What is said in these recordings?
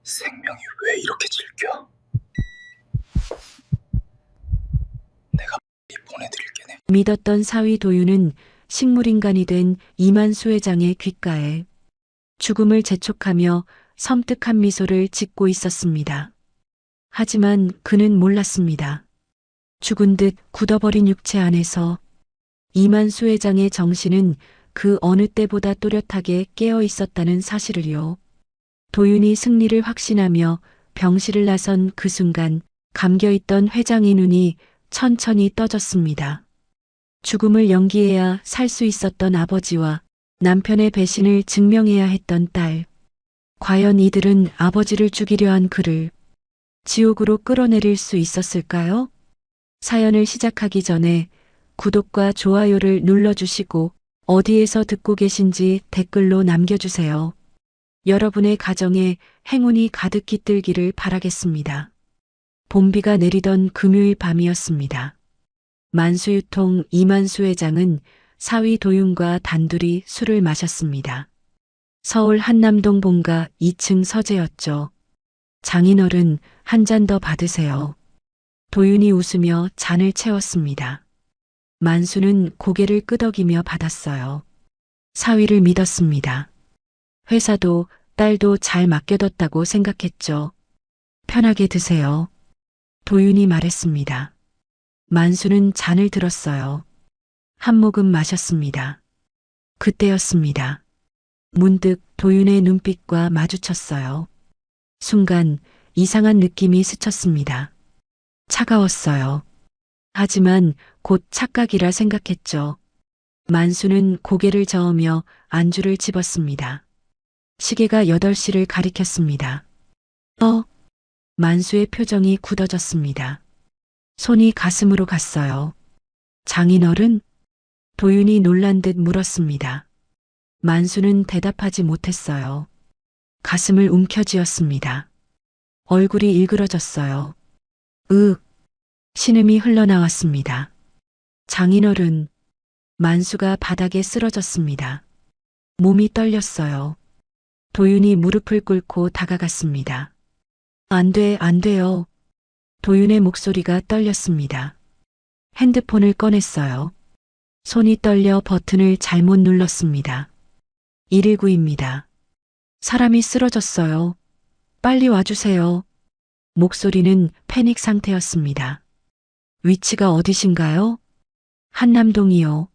생명이 왜 이렇게 질겨? 내가 빨리 보내드릴게네. 믿었던 사위 도윤은 식물인간이 된 이만수 회장의 귓가에 죽음을 재촉하며 섬뜩한 미소를 짓고 있었습니다. 하지만 그는 몰랐습니다. 죽은 듯 굳어버린 육체 안에서 이만수 회장의 정신은 그 어느 때보다 또렷하게 깨어 있었다는 사실을요. 도윤이 승리를 확신하며 병실을 나선 그 순간 감겨있던 회장의 눈이 천천히 떠졌습니다. 죽음을 연기해야 살 수 있었던 아버지와 남편의 배신을 증명해야 했던 딸. 과연 이들은 아버지를 죽이려 한 그를 지옥으로 끌어내릴 수 있었을까요? 사연을 시작하기 전에 구독과 좋아요를 눌러주시고 어디에서 듣고 계신지 댓글로 남겨주세요. 여러분의 가정에 행운이 가득 깃들기를 바라겠습니다. 봄비가 내리던 금요일 밤이었습니다. 만수유통 이만수 회장은 사위 도윤과 단둘이 술을 마셨습니다. 서울 한남동 본가 2층 서재였죠. 장인어른 한 잔 더 받으세요. 도윤이 웃으며 잔을 채웠습니다. 만수는 고개를 끄덕이며 받았어요. 사위를 믿었습니다. 회사도 딸도 잘 맡겨뒀다고 생각했죠. 편하게 드세요. 도윤이 말했습니다. 만수는 잔을 들었어요. 한 모금 마셨습니다. 그때였습니다. 문득 도윤의 눈빛과 마주쳤어요. 순간 이상한 느낌이 스쳤습니다. 차가웠어요. 하지만 곧 착각이라 생각했죠. 만수는 고개를 저으며 안주를 집었습니다. 시계가 8시를 가리켰습니다. 만수의 표정이 굳어졌습니다. 손이 가슴으로 갔어요. 장인어른? 도윤이 놀란 듯 물었습니다. 만수는 대답하지 못했어요. 가슴을 움켜쥐었습니다. 얼굴이 일그러졌어요. 신음이 흘러나왔습니다. 장인어른. 만수가 바닥에 쓰러졌습니다. 몸이 떨렸어요. 도윤이 무릎을 꿇고 다가갔습니다. 안 돼요. 도윤의 목소리가 떨렸습니다. 핸드폰을 꺼냈어요. 손이 떨려 버튼을 잘못 눌렀습니다. 119입니다. 사람이 쓰러졌어요. 빨리 와주세요. 목소리는 패닉 상태였습니다. 위치가 어디신가요? 한남동이요.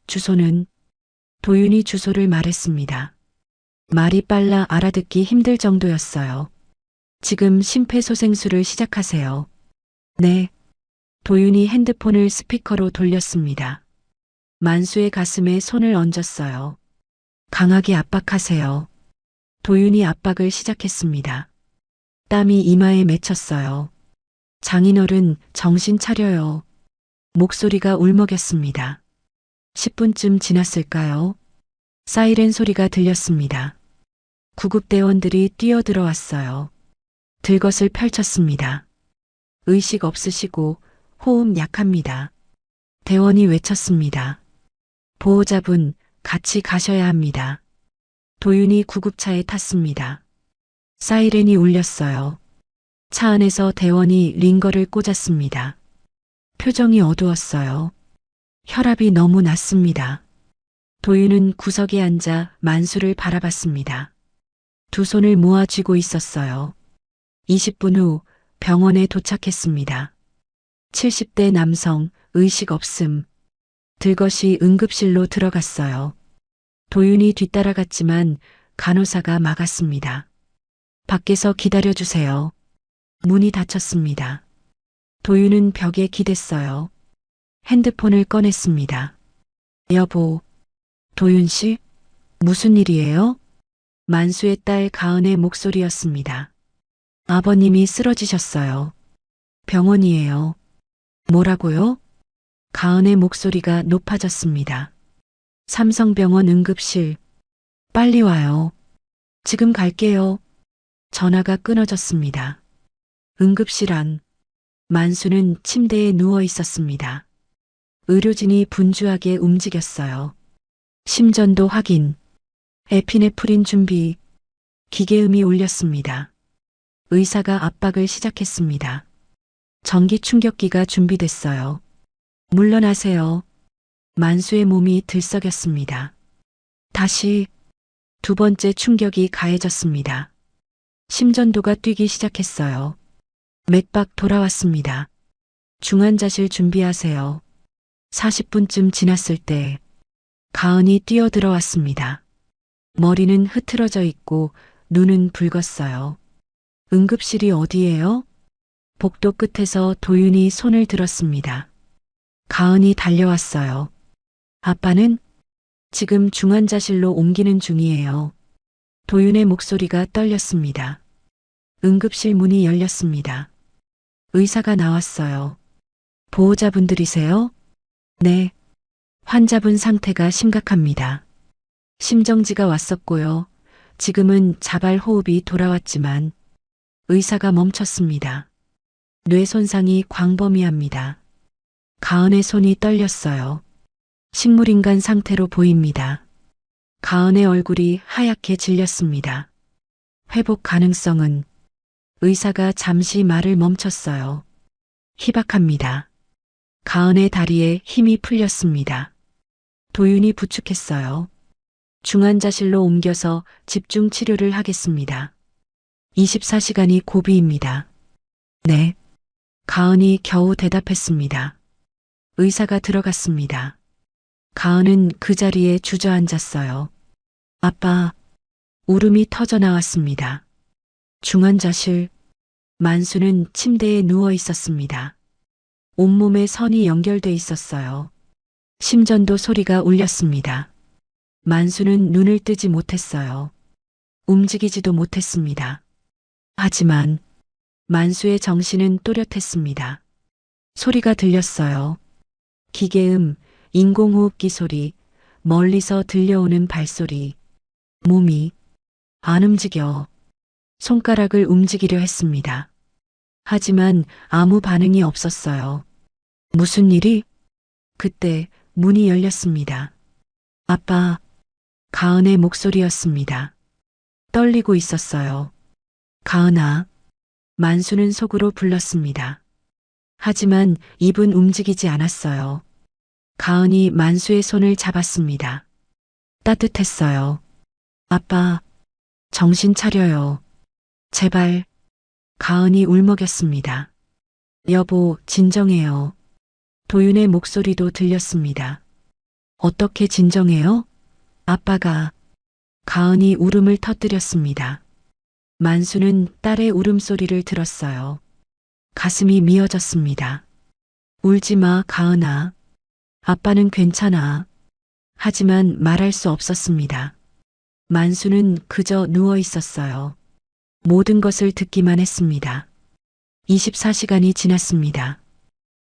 주소는? 도윤이 주소를 말했습니다. 말이 빨라 알아듣기 힘들 정도였어요. 지금 심폐소생술을 시작하세요. 네. 도윤이 핸드폰을 스피커로 돌렸습니다. 만수의 가슴에 손을 얹었어요. 강하게 압박하세요. 도윤이 압박을 시작했습니다. 땀이 이마에 맺혔어요. 장인어른 정신 차려요. 목소리가 울먹였습니다. 10분쯤 지났을까요? 사이렌 소리가 들렸습니다. 구급대원들이 뛰어들어왔어요. 들것을 펼쳤습니다. 의식 없으시고 호흡 약합니다. 대원이 외쳤습니다. 보호자분 같이 가셔야 합니다. 도윤이 구급차에 탔습니다. 사이렌이 울렸어요. 차 안에서 대원이 링거를 꽂았습니다. 표정이 어두웠어요. 혈압이 너무 낮습니다. 도윤은 구석에 앉아 만수를 바라봤습니다. 두 손을 모아 쥐고 있었어요. 20분 후 병원에 도착했습니다. 70대 남성, 의식 없음. 들것이 응급실로 들어갔어요. 도윤이 뒤따라갔지만 간호사가 막았습니다. 밖에서 기다려주세요. 문이 닫혔습니다. 도윤은 벽에 기댔어요. 핸드폰을 꺼냈습니다. 여보, 도윤 씨? 무슨 일이에요? 만수의 딸 가은의 목소리였습니다. 아버님이 쓰러지셨어요. 병원이에요. 뭐라고요? 가은의 목소리가 높아졌습니다. 삼성병원 응급실. 빨리 와요. 지금 갈게요. 전화가 끊어졌습니다. 응급실 안. 만수는 침대에 누워 있었습니다. 의료진이 분주하게 움직였어요. 심전도 확인. 에피네프린 준비. 기계음이 울렸습니다. 의사가 압박을 시작했습니다. 전기 충격기가 준비됐어요. 물러나세요. 만수의 몸이 들썩였습니다. 다시 두 번째 충격이 가해졌습니다. 심전도가 뛰기 시작했어요. 맥박 돌아왔습니다. 중환자실 준비하세요. 40분쯤 지났을 때 가은이 뛰어들어왔습니다. 머리는 흐트러져 있고 눈은 붉었어요. 응급실이 어디예요? 복도 끝에서 도윤이 손을 들었습니다. 가은이 달려왔어요. 아빠는 지금 중환자실로 옮기는 중이에요. 도윤의 목소리가 떨렸습니다. 응급실 문이 열렸습니다. 의사가 나왔어요. 보호자분들이세요? 네. 환자분 상태가 심각합니다. 심정지가 왔었고요. 지금은 자발 호흡이 돌아왔지만 의사가 멈췄습니다. 뇌 손상이 광범위합니다. 가은의 손이 떨렸어요. 식물인간 상태로 보입니다. 가은의 얼굴이 하얗게 질렸습니다. 회복 가능성은 의사가 잠시 말을 멈췄어요. 희박합니다. 가은의 다리에 힘이 풀렸습니다. 도윤이 부축했어요. 중환자실로 옮겨서 집중 치료를 하겠습니다. 24시간이 고비입니다. 네. 가은이 겨우 대답했습니다. 의사가 들어갔습니다. 가은은 그 자리에 주저앉았어요. 아빠, 울음이 터져 나왔습니다. 중환자실, 만수는 침대에 누워 있었습니다. 온몸에 선이 연결돼 있었어요. 심전도 소리가 울렸습니다. 만수는 눈을 뜨지 못했어요. 움직이지도 못했습니다. 하지만 만수의 정신은 또렷했습니다. 소리가 들렸어요. 기계음, 인공호흡기 소리, 멀리서 들려오는 발소리. 몸이 안 움직여. 손가락을 움직이려 했습니다. 하지만 아무 반응이 없었어요. 무슨 일이? 그때 문이 열렸습니다. 아빠, 가은의 목소리였습니다. 떨리고 있었어요. 가은아, 만수는 속으로 불렀습니다. 하지만 입은 움직이지 않았어요. 가은이 만수의 손을 잡았습니다. 따뜻했어요. 아빠, 정신 차려요. 제발. 가은이 울먹였습니다. 여보, 진정해요. 도윤의 목소리도 들렸습니다. 어떻게 진정해요? 아빠가. 가은이 울음을 터뜨렸습니다. 만수는 딸의 울음소리를 들었어요. 가슴이 미어졌습니다. 울지 마, 가은아. 아빠는 괜찮아. 하지만 말할 수 없었습니다. 만수는 그저 누워 있었어요. 모든 것을 듣기만 했습니다. 24시간이 지났습니다.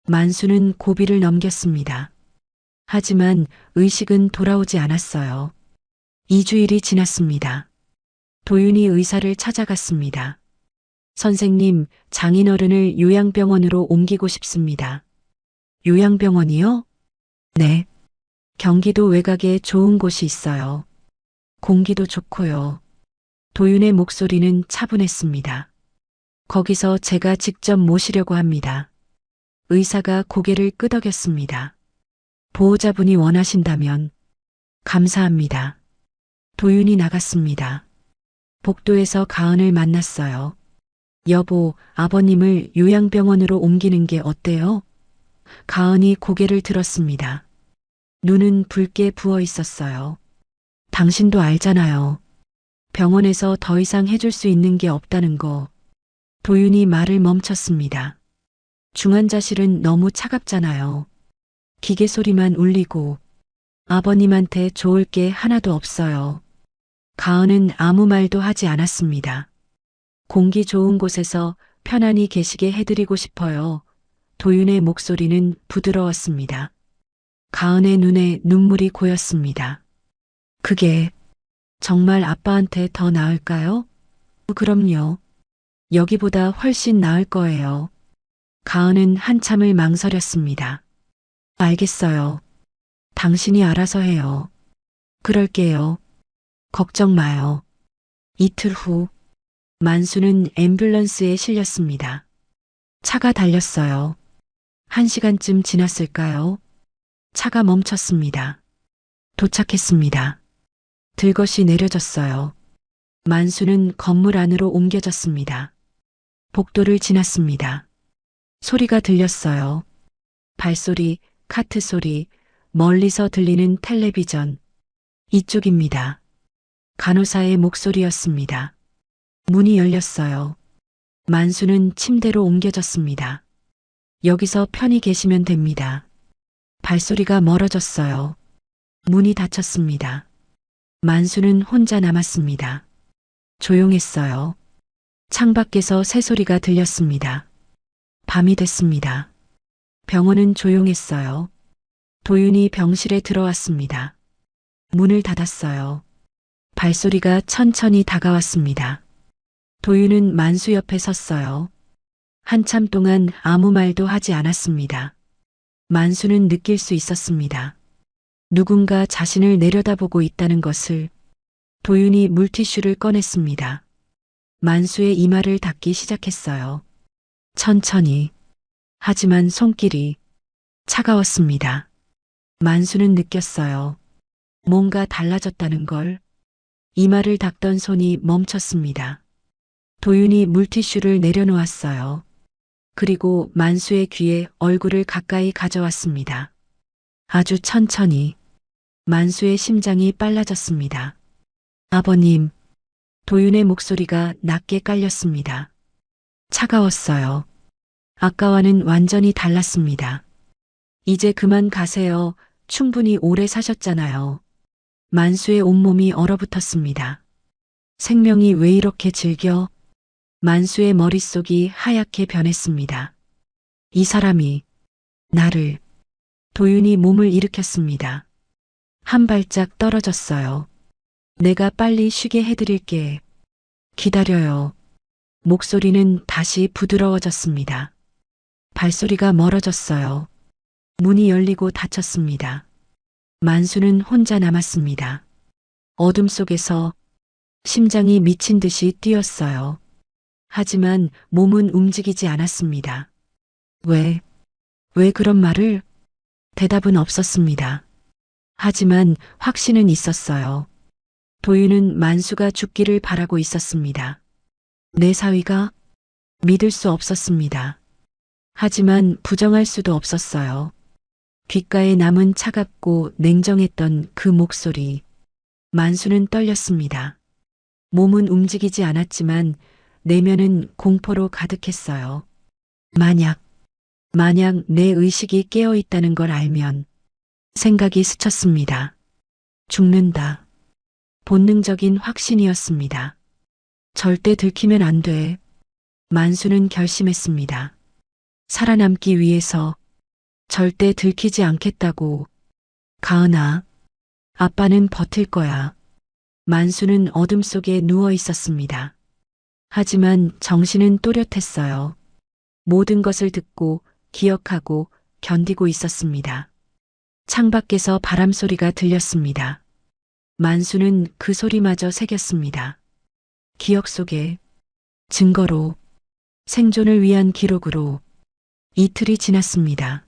만수는 고비를 넘겼습니다. 하지만 의식은 돌아오지 않았어요. 2주일이 지났습니다. 도윤이 의사를 찾아갔습니다. 선생님, 장인어른을 요양병원으로 옮기고 싶습니다. 요양병원이요? 네. 경기도 외곽에 좋은 곳이 있어요. 공기도 좋고요. 도윤의 목소리는 차분했습니다. 거기서 제가 직접 모시려고 합니다. 의사가 고개를 끄덕였습니다. 보호자분이 원하신다면 감사합니다. 도윤이 나갔습니다. 복도에서 가은을 만났어요. 여보, 아버님을 요양병원으로 옮기는 게 어때요? 가은이 고개를 들었습니다. 눈은 붉게 부어 있었어요. 당신도 알잖아요. 병원에서 더 이상 해줄 수 있는 게 없다는 거. 도윤이 말을 멈췄습니다. 중환자실은 너무 차갑잖아요. 기계 소리만 울리고 아버님한테 좋을 게 하나도 없어요. 가은은 아무 말도 하지 않았습니다. 공기 좋은 곳에서 편안히 계시게 해드리고 싶어요. 도윤의 목소리는 부드러웠습니다. 가은의 눈에 눈물이 고였습니다. 그게 정말 아빠한테 더 나을까요? 그럼요. 여기보다 훨씬 나을 거예요. 가은은 한참을 망설였습니다. 알겠어요. 당신이 알아서 해요. 그럴게요. 걱정 마요. 이틀 후 만수는 앰뷸런스에 실렸습니다. 차가 달렸어요. 1시간쯤 지났을까요? 차가 멈췄습니다. 도착했습니다. 들것이 내려졌어요. 만수는 건물 안으로 옮겨졌습니다. 복도를 지났습니다. 소리가 들렸어요. 발소리, 카트 소리, 멀리서 들리는 텔레비전. 이쪽입니다. 간호사의 목소리였습니다. 문이 열렸어요. 만수는 침대로 옮겨졌습니다. 여기서 편히 계시면 됩니다. 발소리가 멀어졌어요. 문이 닫혔습니다. 만수는 혼자 남았습니다. 조용했어요. 창밖에서 새소리가 들렸습니다. 밤이 됐습니다. 병원은 조용했어요. 도윤이 병실에 들어왔습니다. 문을 닫았어요. 발소리가 천천히 다가왔습니다. 도윤은 만수 옆에 섰어요. 한참 동안 아무 말도 하지 않았습니다. 만수는 느낄 수 있었습니다. 누군가 자신을 내려다보고 있다는 것을. 도윤이 물티슈를 꺼냈습니다. 만수의 이마를 닦기 시작했어요. 천천히. 하지만 손길이 차가웠습니다. 만수는 느꼈어요. 뭔가 달라졌다는 걸. 이마를 닦던 손이 멈췄습니다. 도윤이 물티슈를 내려놓았어요. 그리고 만수의 귀에 얼굴을 가까이 가져왔습니다. 아주 천천히. 만수의 심장이 빨라졌습니다. 아버님. 도윤의 목소리가 낮게 깔렸습니다. 차가웠어요. 아까와는 완전히 달랐습니다. 이제 그만 가세요. 충분히 오래 사셨잖아요. 만수의 온몸이 얼어붙었습니다. 생명이 왜 이렇게 질겨? 만수의 머릿속이 하얗게 변했습니다. 이 사람이 나를. 도윤이 몸을 일으켰습니다. 한 발짝 떨어졌어요. 내가 빨리 쉬게 해드릴게. 기다려요. 목소리는 다시 부드러워졌습니다. 발소리가 멀어졌어요. 문이 열리고 닫혔습니다. 만수는 혼자 남았습니다. 어둠 속에서 심장이 미친 듯이 뛰었어요. 하지만 몸은 움직이지 않았습니다. 왜 그런 말을? 대답은 없었습니다. 하지만 확신은 있었어요. 도윤은 만수가 죽기를 바라고 있었습니다. 내 사위가? 믿을 수 없었습니다. 하지만 부정할 수도 없었어요. 귓가에 남은 차갑고 냉정했던 그 목소리. 만수는 떨렸습니다. 몸은 움직이지 않았지만 내면은 공포로 가득했어요. 만약 내 의식이 깨어 있다는 걸 알면. 생각이 스쳤습니다. 죽는다. 본능적인 확신이었습니다. 절대 들키면 안 돼. 만수는 결심했습니다. 살아남기 위해서 절대 들키지 않겠다고. 가은아, 아빠는 버틸 거야. 만수는 어둠 속에 누워 있었습니다. 하지만 정신은 또렷했어요. 모든 것을 듣고 기억하고 견디고 있었습니다. 창밖에서 바람 소리가 들렸습니다. 만수는 그 소리마저 새겼습니다. 기억 속에 증거로, 생존을 위한 기록으로. 이틀이 지났습니다.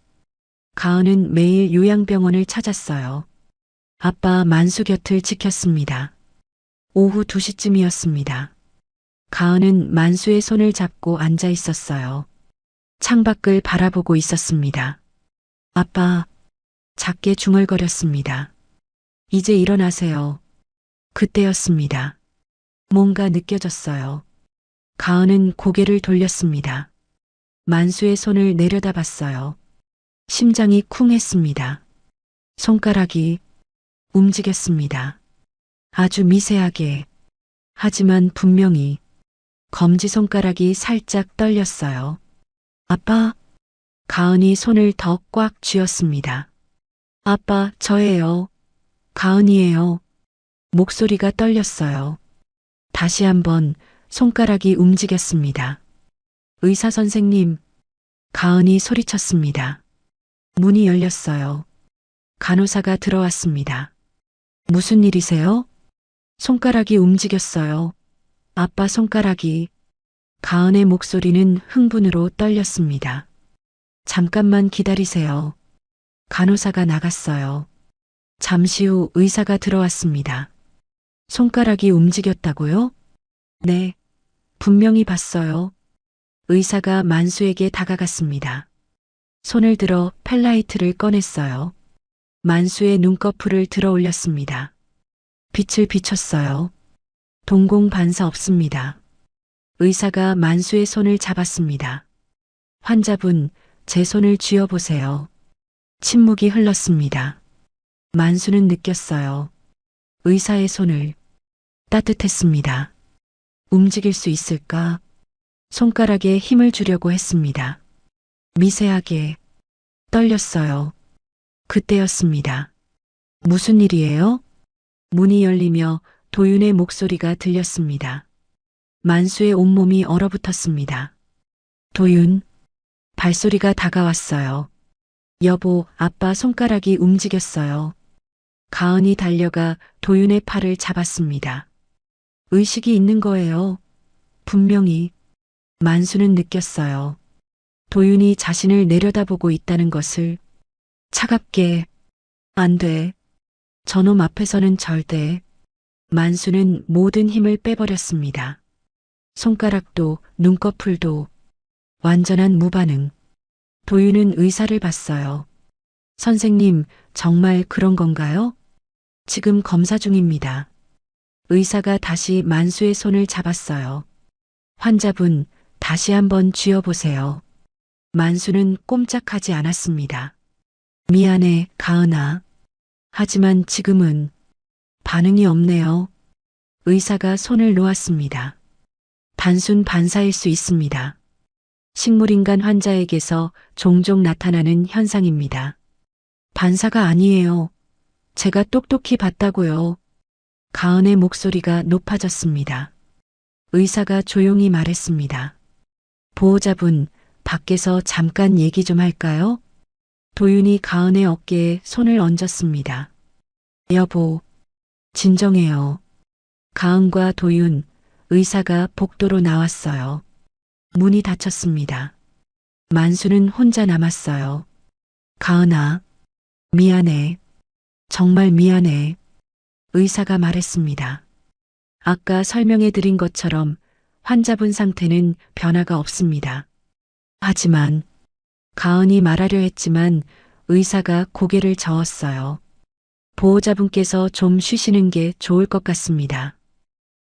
가은은 매일 요양병원을 찾았어요. 아빠 만수 곁을 지켰습니다. 오후 2시쯤이었습니다. 가은은 만수의 손을 잡고 앉아 있었어요. 창밖을 바라보고 있었습니다. 아빠, 작게 중얼거렸습니다. 이제 일어나세요. 그때였습니다. 뭔가 느껴졌어요. 가은은 고개를 돌렸습니다. 만수의 손을 내려다봤어요. 심장이 쿵했습니다. 손가락이 움직였습니다. 아주 미세하게. 하지만 분명히 검지손가락이 살짝 떨렸어요. 아빠, 가은이 손을 더 꽉 쥐었습니다. 아빠, 저예요. 가은이에요. 목소리가 떨렸어요. 다시 한번 손가락이 움직였습니다. 의사 선생님, 가은이 소리쳤습니다. 문이 열렸어요. 간호사가 들어왔습니다. 무슨 일이세요? 손가락이 움직였어요. 아빠 손가락이. 가은의 목소리는 흥분으로 떨렸습니다. 잠깐만 기다리세요. 간호사가 나갔어요. 잠시 후 의사가 들어왔습니다. 손가락이 움직였다고요? 네, 분명히 봤어요. 의사가 만수에게 다가갔습니다. 손을 들어 펠라이트를 꺼냈어요. 만수의 눈꺼풀을 들어 올렸습니다. 빛을 비췄어요. 동공 반사 없습니다. 의사가 만수의 손을 잡았습니다. 환자분, 제 손을 쥐어보세요. 침묵이 흘렀습니다. 만수는 느꼈어요. 의사의 손을. 따뜻했습니다. 움직일 수 있을까? 손가락에 힘을 주려고 했습니다. 미세하게. 떨렸어요. 그때였습니다. 무슨 일이에요? 문이 열리며 도윤의 목소리가 들렸습니다. 만수의 온몸이 얼어붙었습니다. 도윤. 발소리가 다가왔어요. 여보, 아빠 손가락이 움직였어요. 가은이 달려가 도윤의 팔을 잡았습니다. 의식이 있는 거예요. 분명히. 만수는 느꼈어요. 도윤이 자신을 내려다보고 있다는 것을. 차갑게. 안 돼. 저놈 앞에서는 절대. 만수는 모든 힘을 빼버렸습니다. 손가락도 눈꺼풀도. 완전한 무반응. 도윤은 의사를 봤어요. 선생님, 정말 그런 건가요? 지금 검사 중입니다. 의사가 다시 만수의 손을 잡았어요. 환자분, 다시 한번 쥐어보세요. 만수는 꼼짝하지 않았습니다. 미안해, 가은아. 하지만 지금은 반응이 없네요. 의사가 손을 놓았습니다. 단순 반사일 수 있습니다. 식물인간 환자에게서 종종 나타나는 현상입니다. 반사가 아니에요. 제가 똑똑히 봤다고요. 가은의 목소리가 높아졌습니다. 의사가 조용히 말했습니다. 보호자분, 밖에서 잠깐 얘기 좀 할까요? 도윤이 가은의 어깨에 손을 얹었습니다. 여보, 진정해요. 가은과 도윤, 의사가 복도로 나왔어요. 문이 닫혔습니다. 만수는 혼자 남았어요. 가은아, 미안해. 정말 미안해. 의사가 말했습니다. 아까 설명해 드린 것처럼 환자분 상태는 변화가 없습니다. 하지만 가은이 말하려 했지만 의사가 고개를 저었어요. 보호자분께서 좀 쉬시는 게 좋을 것 같습니다.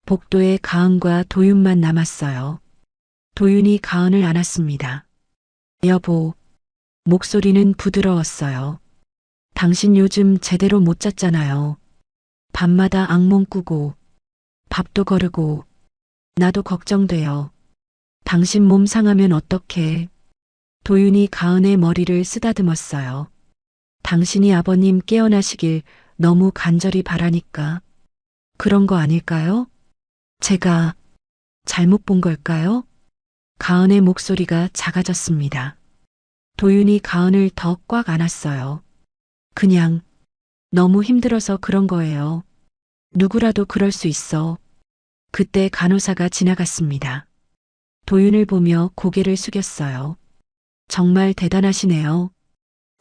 복도에 가은과 도윤만 남았어요. 도윤이 가은을 안았습니다. 여보, 목소리는 부드러웠어요. 당신 요즘 제대로 못 잤잖아요. 밤마다 악몽 꾸고 밥도 거르고 나도 걱정돼요. 당신 몸 상하면 어떡해. 도윤이 가은의 머리를 쓰다듬었어요. 당신이 아버님 깨어나시길 너무 간절히 바라니까. 그런 거 아닐까요? 제가 잘못 본 걸까요? 가은의 목소리가 작아졌습니다. 도윤이 가은을 더 꽉 안았어요. 그냥 너무 힘들어서 그런 거예요. 누구라도 그럴 수 있어. 그때 간호사가 지나갔습니다. 도윤을 보며 고개를 숙였어요. 정말 대단하시네요.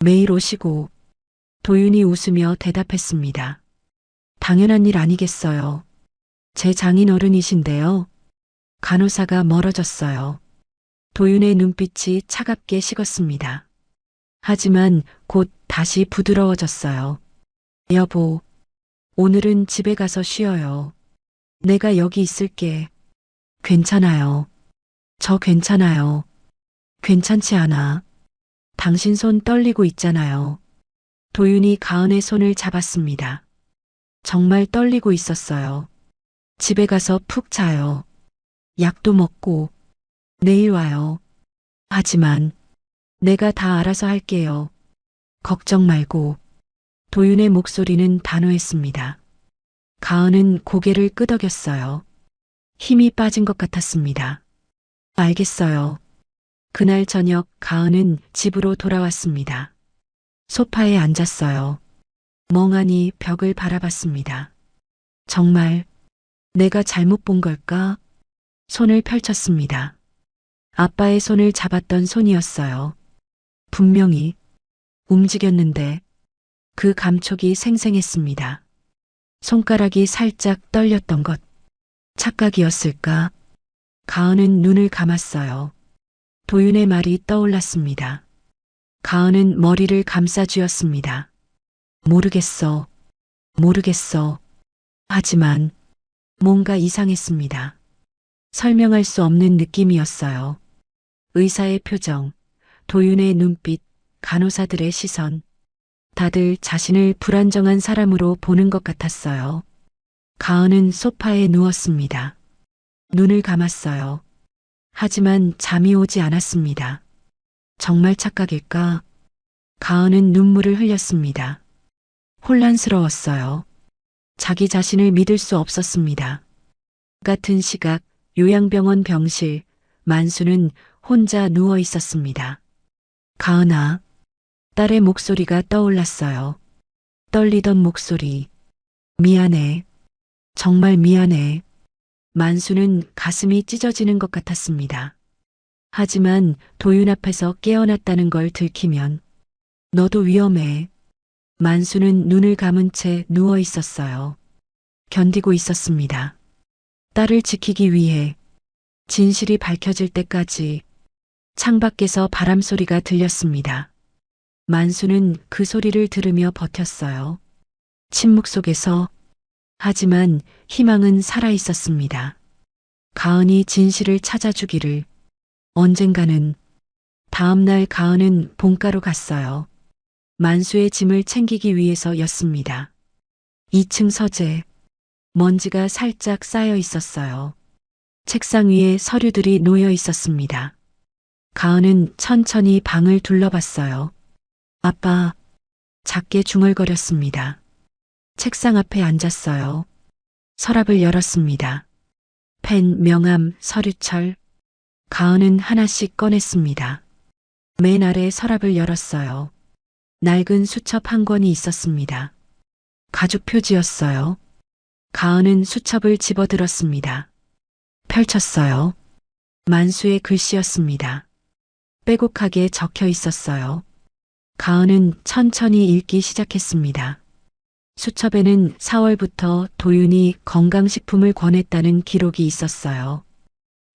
매일 오시고. 도윤이 웃으며 대답했습니다. 당연한 일 아니겠어요. 제 장인 어른이신데요. 간호사가 멀어졌어요. 도윤의 눈빛이 차갑게 식었습니다. 하지만 곧 다시 부드러워졌어요. 여보, 오늘은 집에 가서 쉬어요. 내가 여기 있을게. 괜찮아요. 저 괜찮아요. 괜찮지 않아. 당신 손 떨리고 있잖아요. 도윤이 가은의 손을 잡았습니다. 정말 떨리고 있었어요. 집에 가서 푹 자요. 약도 먹고 내일 와요. 하지만 내가 다 알아서 할게요. 걱정 말고. 도윤의 목소리는 단호했습니다. 가은은 고개를 끄덕였어요. 힘이 빠진 것 같았습니다. 알겠어요. 그날 저녁 가은은 집으로 돌아왔습니다. 소파에 앉았어요. 멍하니 벽을 바라봤습니다. 정말 내가 잘못 본 걸까? 손을 펼쳤습니다. 아빠의 손을 잡았던 손이었어요. 분명히 움직였는데 그 감촉이 생생했습니다. 손가락이 살짝 떨렸던 것. 착각이었을까? 가은은 눈을 감았어요. 도윤의 말이 떠올랐습니다. 가은은 머리를 감싸쥐었습니다. 모르겠어. 모르겠어. 하지만 뭔가 이상했습니다. 설명할 수 없는 느낌이었어요. 의사의 표정, 도윤의 눈빛, 간호사들의 시선. 다들 자신을 불안정한 사람으로 보는 것 같았어요. 가은은 소파에 누웠습니다. 눈을 감았어요. 하지만 잠이 오지 않았습니다. 정말 착각일까? 가은은 눈물을 흘렸습니다. 혼란스러웠어요. 자기 자신을 믿을 수 없었습니다. 같은 시각 요양병원 병실, 만수는 혼자 누워 있었습니다. 가은아, 딸의 목소리가 떠올랐어요. 떨리던 목소리. 미안해. 정말 미안해. 만수는 가슴이 찢어지는 것 같았습니다. 하지만 도윤 앞에서 깨어났다는 걸 들키면 너도 위험해. 만수는 눈을 감은 채 누워 있었어요. 견디고 있었습니다. 딸을 지키기 위해 진실이 밝혀질 때까지. 창밖에서 바람 소리가 들렸습니다. 만수는 그 소리를 들으며 버텼어요. 침묵 속에서. 하지만 희망은 살아 있었습니다. 가은이 진실을 찾아주기를. 언젠가는. 다음날 가은은 본가로 갔어요. 만수의 짐을 챙기기 위해서였습니다. 2층 서재. 먼지가 살짝 쌓여 있었어요. 책상 위에 서류들이 놓여 있었습니다. 가은은 천천히 방을 둘러봤어요. 아빠, 작게 중얼거렸습니다. 책상 앞에 앉았어요. 서랍을 열었습니다. 펜, 명함, 서류철. 가은은 하나씩 꺼냈습니다. 맨 아래 서랍을 열었어요. 낡은 수첩 한 권이 있었습니다. 가족 표지였어요. 가은은 수첩을 집어들었습니다. 펼쳤어요. 만수의 글씨였습니다. 빼곡하게 적혀 있었어요. 가은은 천천히 읽기 시작했습니다. 수첩에는 4월부터 도윤이 건강식품을 권했다는 기록이 있었어요.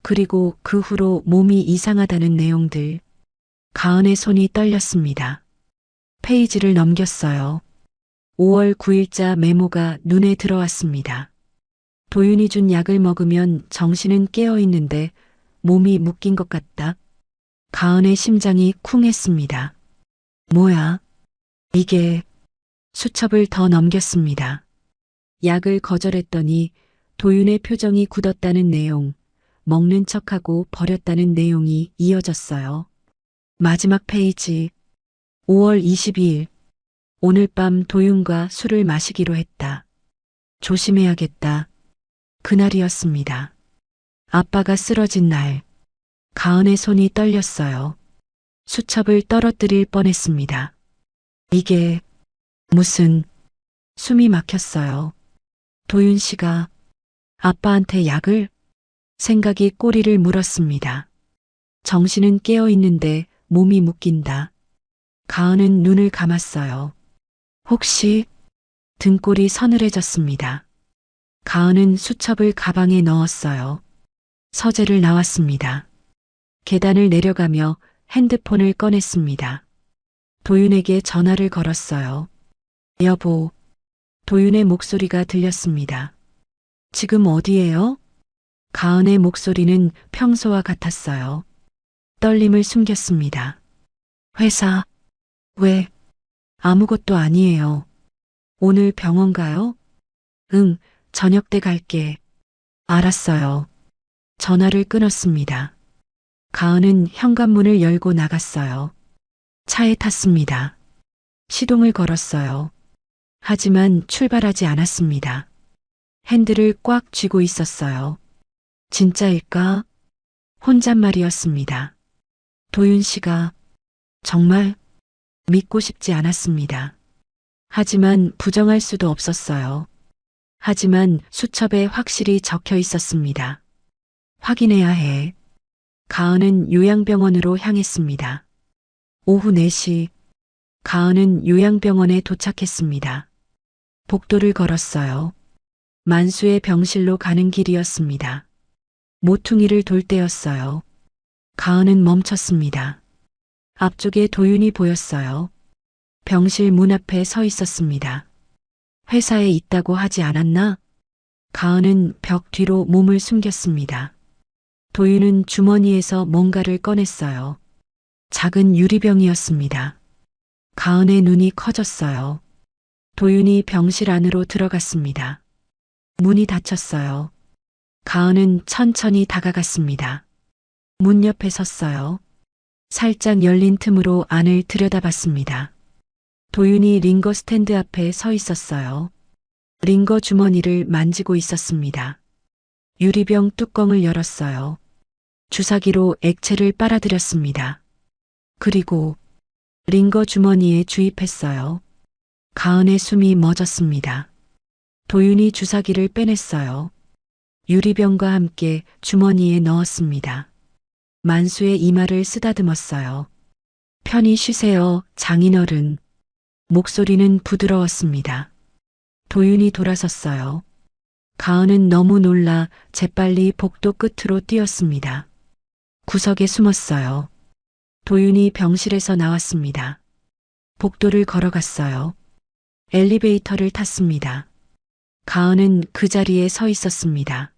그리고 그 후로 몸이 이상하다는 내용들. 가은의 손이 떨렸습니다. 페이지를 넘겼어요. 5월 9일자 메모가 눈에 들어왔습니다. 도윤이 준 약을 먹으면 정신은 깨어 있는데 몸이 묶인 것 같다. 가은의 심장이 쿵했습니다. 뭐야? 이게. 수첩을 더 넘겼습니다. 약을 거절했더니 도윤의 표정이 굳었다는 내용, 먹는 척하고 버렸다는 내용이 이어졌어요. 마지막 페이지. 5월 22일. 오늘 밤 도윤과 술을 마시기로 했다. 조심해야겠다. 그날이었습니다. 아빠가 쓰러진 날. 가은의 손이 떨렸어요. 수첩을 떨어뜨릴 뻔했습니다. 이게 무슨. 숨이 막혔어요. 도윤 씨가 아빠한테 약을? 생각이 꼬리를 물었습니다. 정신은 깨어 있는데 몸이 묶인다. 가은은 눈을 감았어요. 혹시. 등골이 서늘해졌습니다. 가은은 수첩을 가방에 넣었어요. 서재를 나왔습니다. 계단을 내려가며 핸드폰을 꺼냈습니다. 도윤에게 전화를 걸었어요. 여보. 도윤의 목소리가 들렸습니다. 지금 어디예요? 가은의 목소리는 평소와 같았어요. 떨림을 숨겼습니다. 회사. 왜? 아무것도 아니에요. 오늘 병원 가요? 응, 저녁 때 갈게. 알았어요. 전화를 끊었습니다. 가은은 현관문을 열고 나갔어요. 차에 탔습니다. 시동을 걸었어요. 하지만 출발하지 않았습니다. 핸들을 꽉 쥐고 있었어요. 진짜일까? 혼잣말이었습니다. 도윤 씨가. 정말? 믿고 싶지 않았습니다. 하지만 부정할 수도 없었어요. 하지만 수첩에 확실히 적혀 있었습니다. 확인해야 해. 가은은 요양병원으로 향했습니다. 오후 4시, 가은은 요양병원에 도착했습니다. 복도를 걸었어요. 만수의 병실로 가는 길이었습니다. 모퉁이를 돌 때였어요. 가은은 멈췄습니다. 앞쪽에 도윤이 보였어요. 병실 문 앞에 서 있었습니다. 회사에 있다고 하지 않았나? 가은은 벽 뒤로 몸을 숨겼습니다. 도윤은 주머니에서 뭔가를 꺼냈어요. 작은 유리병이었습니다. 가은의 눈이 커졌어요. 도윤이 병실 안으로 들어갔습니다. 문이 닫혔어요. 가은은 천천히 다가갔습니다. 문 옆에 섰어요. 살짝 열린 틈으로 안을 들여다봤습니다. 도윤이 링거 스탠드 앞에 서 있었어요. 링거 주머니를 만지고 있었습니다. 유리병 뚜껑을 열었어요. 주사기로 액체를 빨아들였습니다. 그리고 링거 주머니에 주입했어요. 가은의 숨이 멎었습니다. 도윤이 주사기를 빼냈어요. 유리병과 함께 주머니에 넣었습니다. 만수의 이마를 쓰다듬었어요. 편히 쉬세요, 장인어른. 목소리는 부드러웠습니다. 도윤이 돌아섰어요. 가은은 너무 놀라 재빨리 복도 끝으로 뛰었습니다. 구석에 숨었어요. 도윤이 병실에서 나왔습니다. 복도를 걸어갔어요. 엘리베이터를 탔습니다. 가은은 그 자리에 서 있었습니다.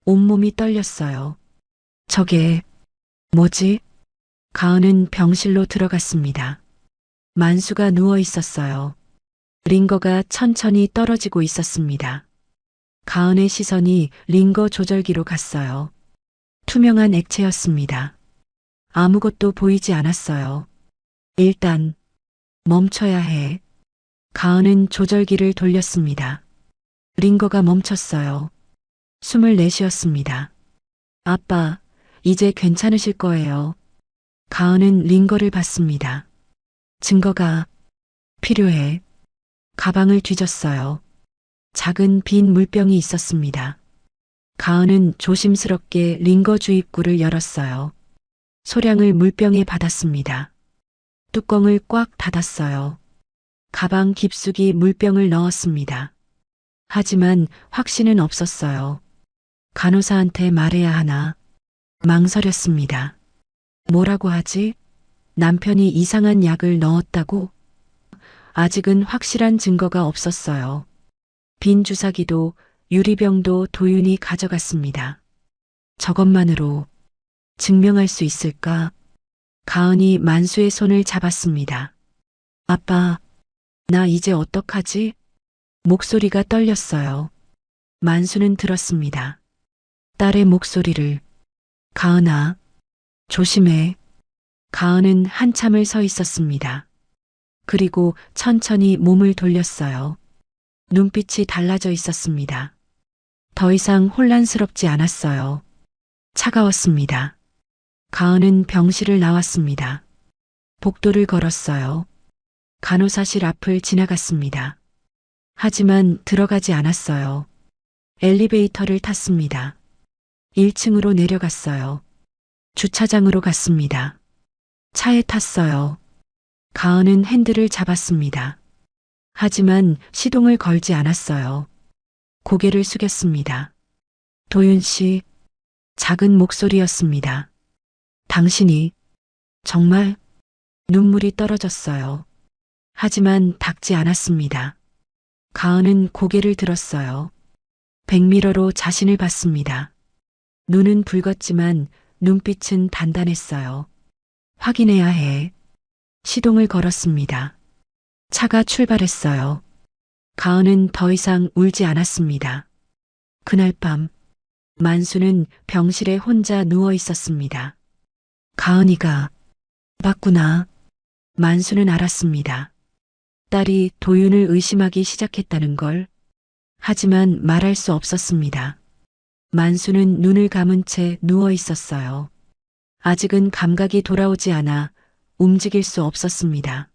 온몸이 떨렸어요. 저게 뭐지? 가은은 병실로 들어갔습니다. 만수가 누워 있었어요. 링거가 천천히 떨어지고 있었습니다. 가은의 시선이 링거 조절기로 갔어요. 투명한 액체였습니다. 아무것도 보이지 않았어요. 일단 멈춰야 해. 가은은 조절기를 돌렸습니다. 링거가 멈췄어요. 숨을 내쉬었습니다. 아빠, 이제 괜찮으실 거예요. 가은은 링거를 봤습니다. 증거가 필요해. 가방을 뒤졌어요. 작은 빈 물병이 있었습니다. 가은은 조심스럽게 링거 주입구를 열었어요. 소량을 물병에 받았습니다. 뚜껑을 꽉 닫았어요. 가방 깊숙이 물병을 넣었습니다. 하지만 확신은 없었어요. 간호사한테 말해야 하나. 망설였습니다. 뭐라고 하지? 남편이 이상한 약을 넣었다고? 아직은 확실한 증거가 없었어요. 빈 주사기도 유리병도 도윤이 가져갔습니다. 저것만으로 증명할 수 있을까? 가은이 만수의 손을 잡았습니다. 아빠, 나 이제 어떡하지? 목소리가 떨렸어요. 만수는 들었습니다. 딸의 목소리를. 가은아, 조심해. 가은은 한참을 서 있었습니다. 그리고 천천히 몸을 돌렸어요. 눈빛이 달라져 있었습니다. 더 이상 혼란스럽지 않았어요. 차가웠습니다. 가은은 병실을 나왔습니다. 복도를 걸었어요. 간호사실 앞을 지나갔습니다. 하지만 들어가지 않았어요. 엘리베이터를 탔습니다. 1층으로 내려갔어요. 주차장으로 갔습니다. 차에 탔어요. 가은은 핸들을 잡았습니다. 하지만 시동을 걸지 않았어요. 고개를 숙였습니다. 도윤 씨, 작은 목소리였습니다. 당신이 정말 눈물이 떨어졌어요. 하지만 닿지 않았습니다. 가은은 고개를 들었어요. 백미러로 자신을 봤습니다. 눈은 붉었지만 눈빛은 단단했어요. 확인해야 해. 시동을 걸었습니다. 차가 출발했어요. 가은은 더 이상 울지 않았습니다. 그날 밤 만수는 병실에 혼자 누워 있었습니다. 가은이가 맞구나. 만수는 알았습니다. 딸이 도윤을 의심하기 시작했다는 걸. 하지만 말할 수 없었습니다. 만수는 눈을 감은 채 누워 있었어요. 아직은 감각이 돌아오지 않아 움직일 수 없었습니다.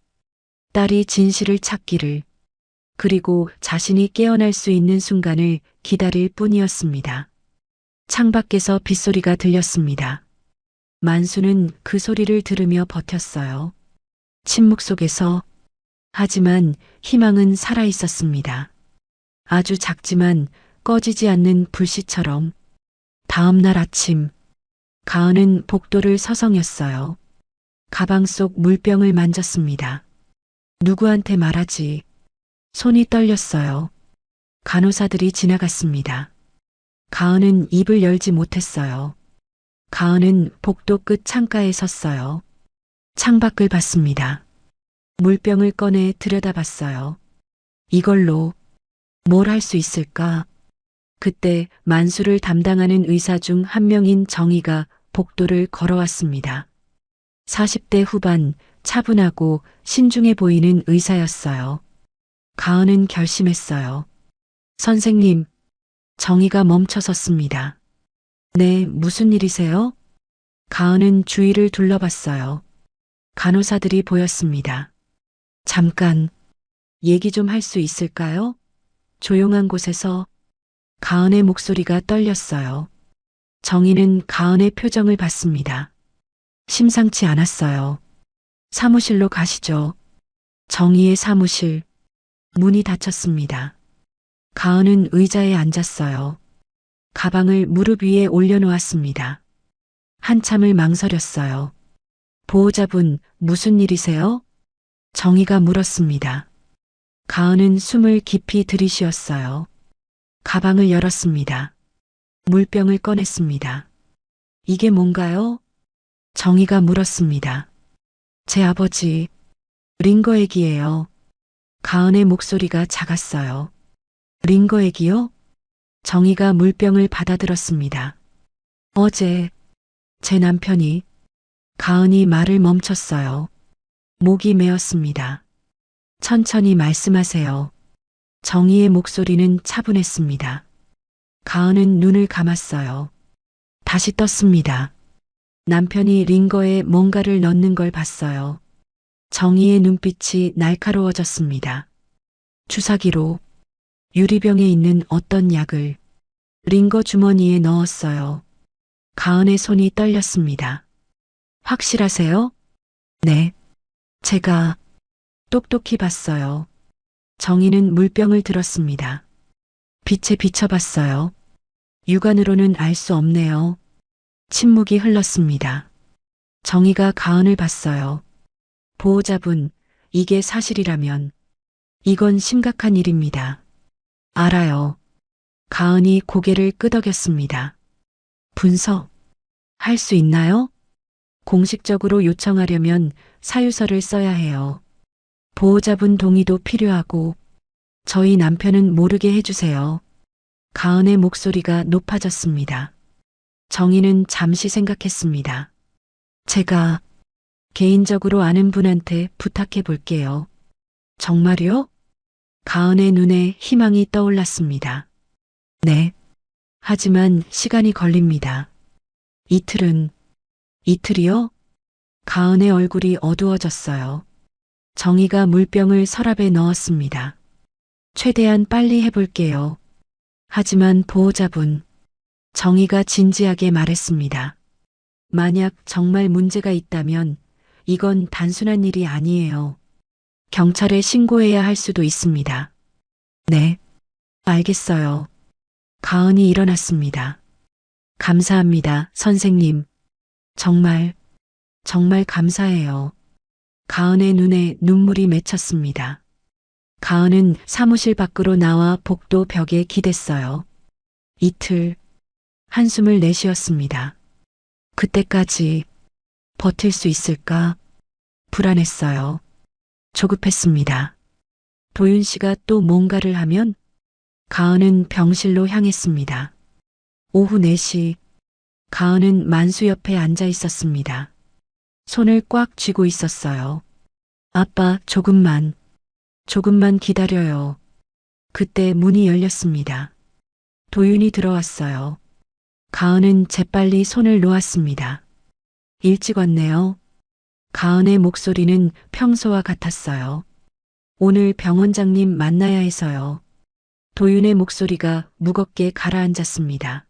딸이 진실을 찾기를, 그리고 자신이 깨어날 수 있는 순간을 기다릴 뿐이었습니다. 창밖에서 빗소리가 들렸습니다. 만수는 그 소리를 들으며 버텼어요. 침묵 속에서 하지만 희망은 살아 있었습니다. 아주 작지만 꺼지지 않는 불씨처럼. 다음 날 아침, 가은은 복도를 서성였어요. 가방 속 물병을 만졌습니다. 누구한테 말하지? 손이 떨렸어요. 간호사들이 지나갔습니다. 가은은 입을 열지 못했어요. 가은은 복도 끝 창가에 섰어요. 창밖을 봤습니다. 물병을 꺼내 들여다봤어요. 이걸로 뭘 할 수 있을까? 그때 만수를 담당하는 의사 중 한 명인 정희가 복도를 걸어왔습니다. 40대 후반, 차분하고 신중해 보이는 의사였어요. 가은은 결심했어요. 선생님, 정희가 멈춰 섰습니다. 네, 무슨 일이세요? 가은은 주위를 둘러봤어요. 간호사들이 보였습니다. 잠깐, 얘기 좀 할 수 있을까요? 조용한 곳에서 가은의 목소리가 떨렸어요. 정희는 가은의 표정을 봤습니다. 심상치 않았어요. 사무실로 가시죠. 정희의 사무실. 문이 닫혔습니다. 가은은 의자에 앉았어요. 가방을 무릎 위에 올려놓았습니다. 한참을 망설였어요. 보호자분, 무슨 일이세요? 정희가 물었습니다. 가은은 숨을 깊이 들이쉬었어요. 가방을 열었습니다. 물병을 꺼냈습니다. 이게 뭔가요? 정희가 물었습니다. 제 아버지, 링거 액이에요. 가은의 목소리가 작았어요. 링거 액이요? 정희가 물병을 받아들었습니다. 어제 제 남편이. 가은이 말을 멈췄어요. 목이 메었습니다. 천천히 말씀하세요. 정희의 목소리는 차분했습니다. 가은은 눈을 감았어요. 다시 떴습니다. 남편이 링거에 뭔가를 넣는 걸 봤어요. 정희의 눈빛이 날카로워졌습니다. 주사기로 유리병에 있는 어떤 약을 링거 주머니에 넣었어요. 가은의 손이 떨렸습니다. 확실하세요? 네. 제가 똑똑히 봤어요. 정희는 물병을 들었습니다. 빛에 비춰봤어요. 육안으로는 알 수 없네요. 침묵이 흘렀습니다. 정희가 가은을 봤어요. 보호자분, 이게 사실이라면 이건 심각한 일입니다. 알아요. 가은이 고개를 끄덕였습니다. 분석, 할 수 있나요? 공식적으로 요청하려면 사유서를 써야 해요. 보호자분 동의도 필요하고 저희 남편은 모르게 해주세요. 가은의 목소리가 높아졌습니다. 정희는 잠시 생각했습니다. 제가 개인적으로 아는 분한테 부탁해 볼게요. 정말요? 가은의 눈에 희망이 떠올랐습니다. 네. 하지만 시간이 걸립니다. 이틀이요? 가은의 얼굴이 어두워졌어요. 정희가 물병을 서랍에 넣었습니다. 최대한 빨리 해볼게요. 하지만 보호자분, 정희가 진지하게 말했습니다. 만약 정말 문제가 있다면 이건 단순한 일이 아니에요. 경찰에 신고해야 할 수도 있습니다. 네, 알겠어요. 가은이 일어났습니다. 감사합니다, 선생님. 정말 감사해요. 가은의 눈에 눈물이 맺혔습니다. 가은은 사무실 밖으로 나와 복도 벽에 기댔어요. 이틀, 한숨을 내쉬었습니다. 그때까지 버틸 수 있을까? 불안했어요. 조급했습니다. 도윤 씨가 또 뭔가를 하면 가은은 병실로 향했습니다. 오후 4시, 가은은 만수 옆에 앉아 있었습니다. 손을 꽉 쥐고 있었어요. 아빠, 조금만 기다려요. 그때 문이 열렸습니다. 도윤이 들어왔어요. 가은은 재빨리 손을 놓았습니다. 일찍 왔네요. 가은의 목소리는 평소와 같았어요. 오늘 병원장님 만나야 해서요. 도윤의 목소리가 무겁게 가라앉았습니다.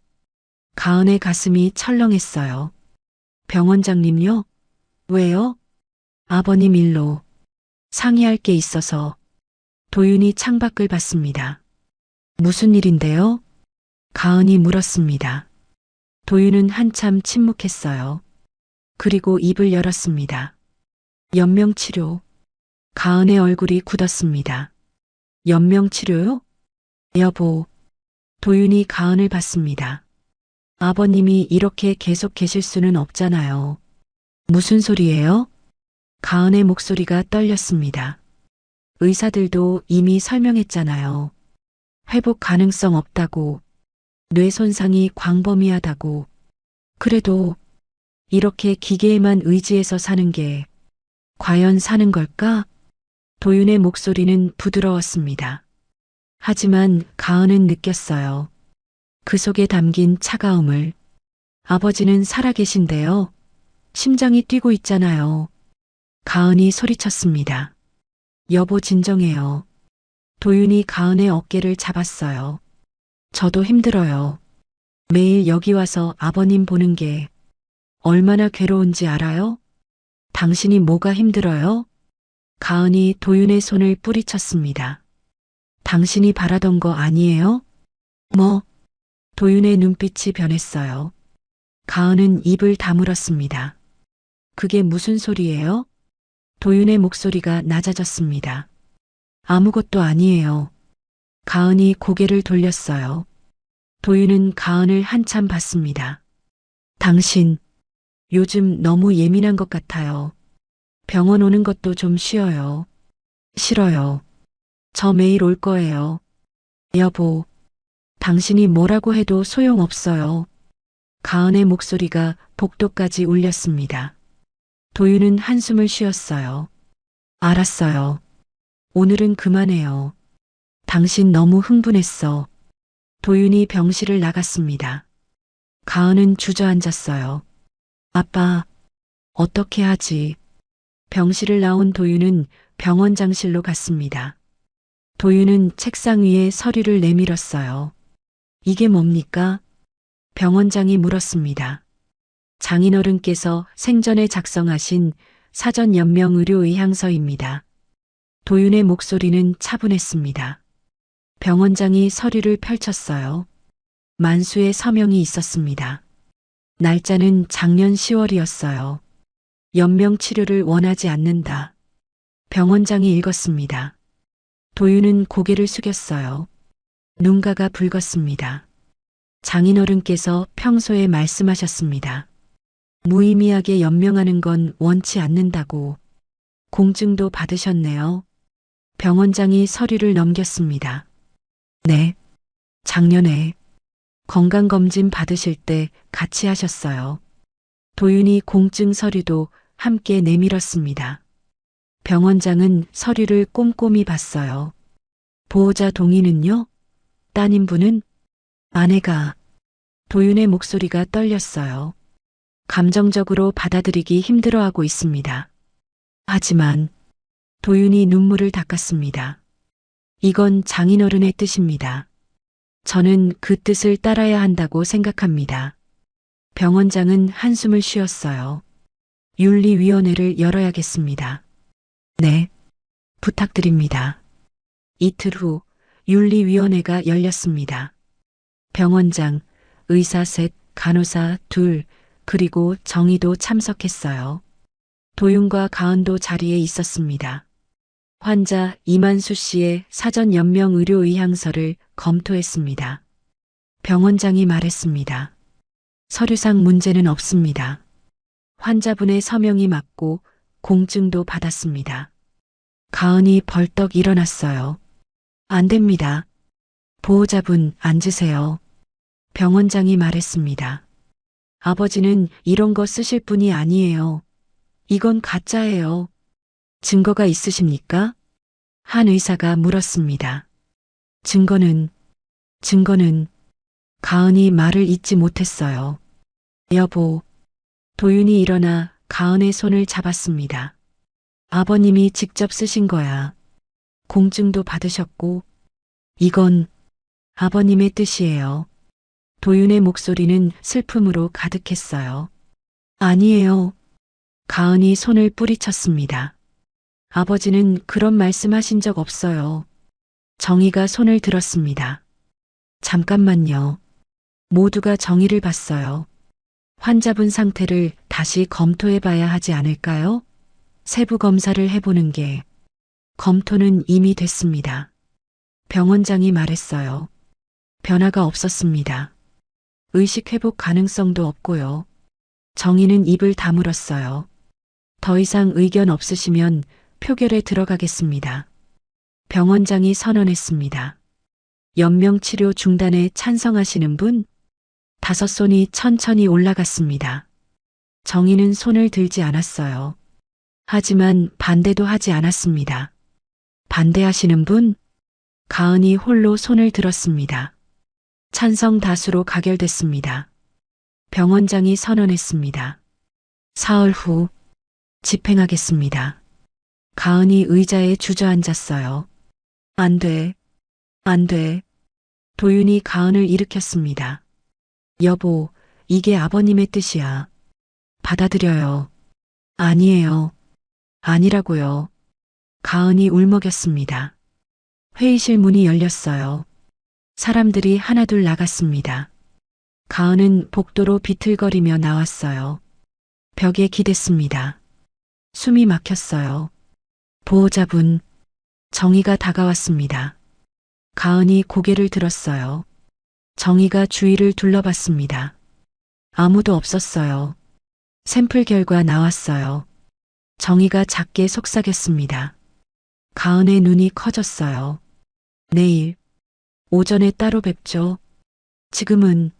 가은의 가슴이 철렁했어요. 병원장님요? 왜요? 아버님 일로 상의할 게 있어서. 도윤이 창밖을 봤습니다. 무슨 일인데요? 가은이 물었습니다. 도윤은 한참 침묵했어요. 그리고 입을 열었습니다. 연명치료. 가은의 얼굴이 굳었습니다. 연명치료요? 여보. 도윤이 가은을 봤습니다. 아버님이 이렇게 계속 계실 수는 없잖아요. 무슨 소리예요? 가은의 목소리가 떨렸습니다. 의사들도 이미 설명했잖아요. 회복 가능성 없다고, 뇌 손상이 광범위하다고. 그래도 이렇게 기계에만 의지해서 사는 게 과연 사는 걸까? 도윤의 목소리는 부드러웠습니다. 하지만 가은은 느꼈어요. 그 속에 담긴 차가움을. 아버지는 살아계신데요. 심장이 뛰고 있잖아요. 가은이 소리쳤습니다. 여보 진정해요. 도윤이 가은의 어깨를 잡았어요. 저도 힘들어요. 매일 여기 와서 아버님 보는 게 얼마나 괴로운지 알아요? 당신이 뭐가 힘들어요? 가은이 도윤의 손을 뿌리쳤습니다. 당신이 바라던 거 아니에요? 뭐? 도윤의 눈빛이 변했어요. 가은은 입을 다물었습니다. 그게 무슨 소리예요? 도윤의 목소리가 낮아졌습니다. 아무것도 아니에요. 가은이 고개를 돌렸어요. 도윤은 가은을 한참 봤습니다. 당신, 요즘 너무 예민한 것 같아요. 병원 오는 것도 좀 쉬어요. 싫어요. 저 매일 올 거예요. 여보, 당신이 뭐라고 해도 소용없어요. 가은의 목소리가 복도까지 울렸습니다. 도윤은 한숨을 쉬었어요. 알았어요. 오늘은 그만해요. 당신 너무 흥분했어. 도윤이 병실을 나갔습니다. 가은은 주저앉았어요. 아빠, 어떻게 하지? 병실을 나온 도윤은 병원장실로 갔습니다. 도윤은 책상 위에 서류를 내밀었어요. 이게 뭡니까? 병원장이 물었습니다. 장인어른께서 생전에 작성하신 사전 연명 의료 의향서입니다. 도윤의 목소리는 차분했습니다. 병원장이 서류를 펼쳤어요. 만수의 서명이 있었습니다. 날짜는 작년 10월이었어요. 연명 치료를 원하지 않는다. 병원장이 읽었습니다. 도윤은 고개를 숙였어요. 눈가가 붉었습니다. 장인어른께서 평소에 말씀하셨습니다. 무의미하게 연명하는 건 원치 않는다고. 공증도 받으셨네요. 병원장이 서류를 넘겼습니다. 네. 작년에 건강검진 받으실 때 같이 하셨어요. 도윤이 공증 서류도 함께 내밀었습니다. 병원장은 서류를 꼼꼼히 봤어요. 보호자 동의는요? 따님분은? 아내가. 도윤의 목소리가 떨렸어요. 감정적으로 받아들이기 힘들어하고 있습니다. 하지만 도윤이 눈물을 닦았습니다. 이건 장인어른의 뜻입니다. 저는 그 뜻을 따라야 한다고 생각합니다. 병원장은 한숨을 쉬었어요. 윤리위원회를 열어야겠습니다. 네, 부탁드립니다. 이틀 후 윤리위원회가 열렸습니다. 병원장, 의사 셋, 간호사 둘, 그리고 정의도 참석했어요. 도윤과 가은도 자리에 있었습니다. 환자 이만수 씨의 사전 연명 의료 의향서를 검토했습니다. 병원장이 말했습니다. 서류상 문제는 없습니다. 환자분의 서명이 맞고 공증도 받았습니다. 가은이 벌떡 일어났어요. 안 됩니다. 보호자분 앉으세요. 병원장이 말했습니다. 아버지는 이런 거 쓰실 분이 아니에요. 이건 가짜예요. 증거가 있으십니까? 한 의사가 물었습니다. 증거는 가은이 말을 잇지 못했어요. 여보, 도윤이 일어나 가은의 손을 잡았습니다. 아버님이 직접 쓰신 거야. 공증도 받으셨고, 이건 아버님의 뜻이에요. 도윤의 목소리는 슬픔으로 가득했어요. 아니에요. 가은이 손을 뿌리쳤습니다. 아버지는 그런 말씀하신 적 없어요. 정희가 손을 들었습니다. 잠깐만요. 모두가 정희를 봤어요. 환자분 상태를 다시 검토해 봐야 하지 않을까요? 세부 검사를 해보는 게. 검토는 이미 됐습니다. 병원장이 말했어요. 변화가 없었습니다. 의식 회복 가능성도 없고요. 정희는 입을 다물었어요. 더 이상 의견 없으시면 표결에 들어가겠습니다. 병원장이 선언했습니다. 연명치료 중단에 찬성하시는 분? 5손이 천천히 올라갔습니다. 정희는 손을 들지 않았어요. 하지만 반대도 하지 않았습니다. 반대하시는 분? 가은이 홀로 손을 들었습니다. 찬성 다수로 가결됐습니다. 병원장이 선언했습니다. 사흘 후 집행하겠습니다. 가은이 의자에 주저앉았어요. 안 돼. 안 돼. 도윤이 가은을 일으켰습니다. 여보, 이게 아버님의 뜻이야. 받아들여요. 아니에요. 아니라고요. 가은이 울먹였습니다. 회의실 문이 열렸어요. 사람들이 하나둘 나갔습니다. 가은은 복도로 비틀거리며 나왔어요. 벽에 기댔습니다. 숨이 막혔어요. 보호자분, 정희가 다가왔습니다. 가은이 고개를 들었어요. 정희가 주위를 둘러봤습니다. 아무도 없었어요. 샘플 결과 나왔어요. 정희가 작게 속삭였습니다. 가은의 눈이 커졌어요. 내일, 오전에 따로 뵙죠. 지금은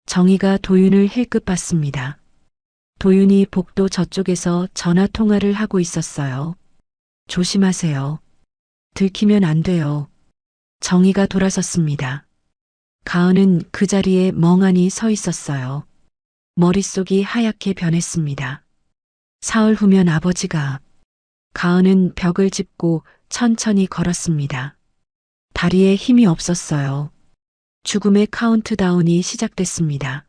정희가 도윤을 힐끗 봤습니다. 도윤이 복도 저쪽에서 전화 통화를 하고 있었어요. 조심하세요. 들키면 안 돼요. 정희가 돌아섰습니다. 가은은 그 자리에 멍하니 서 있었어요. 머릿속이 하얗게 변했습니다. 사흘 후면 아버지가. 가은은 벽을 짚고 천천히 걸었습니다. 다리에 힘이 없었어요. 죽음의 카운트다운이 시작됐습니다.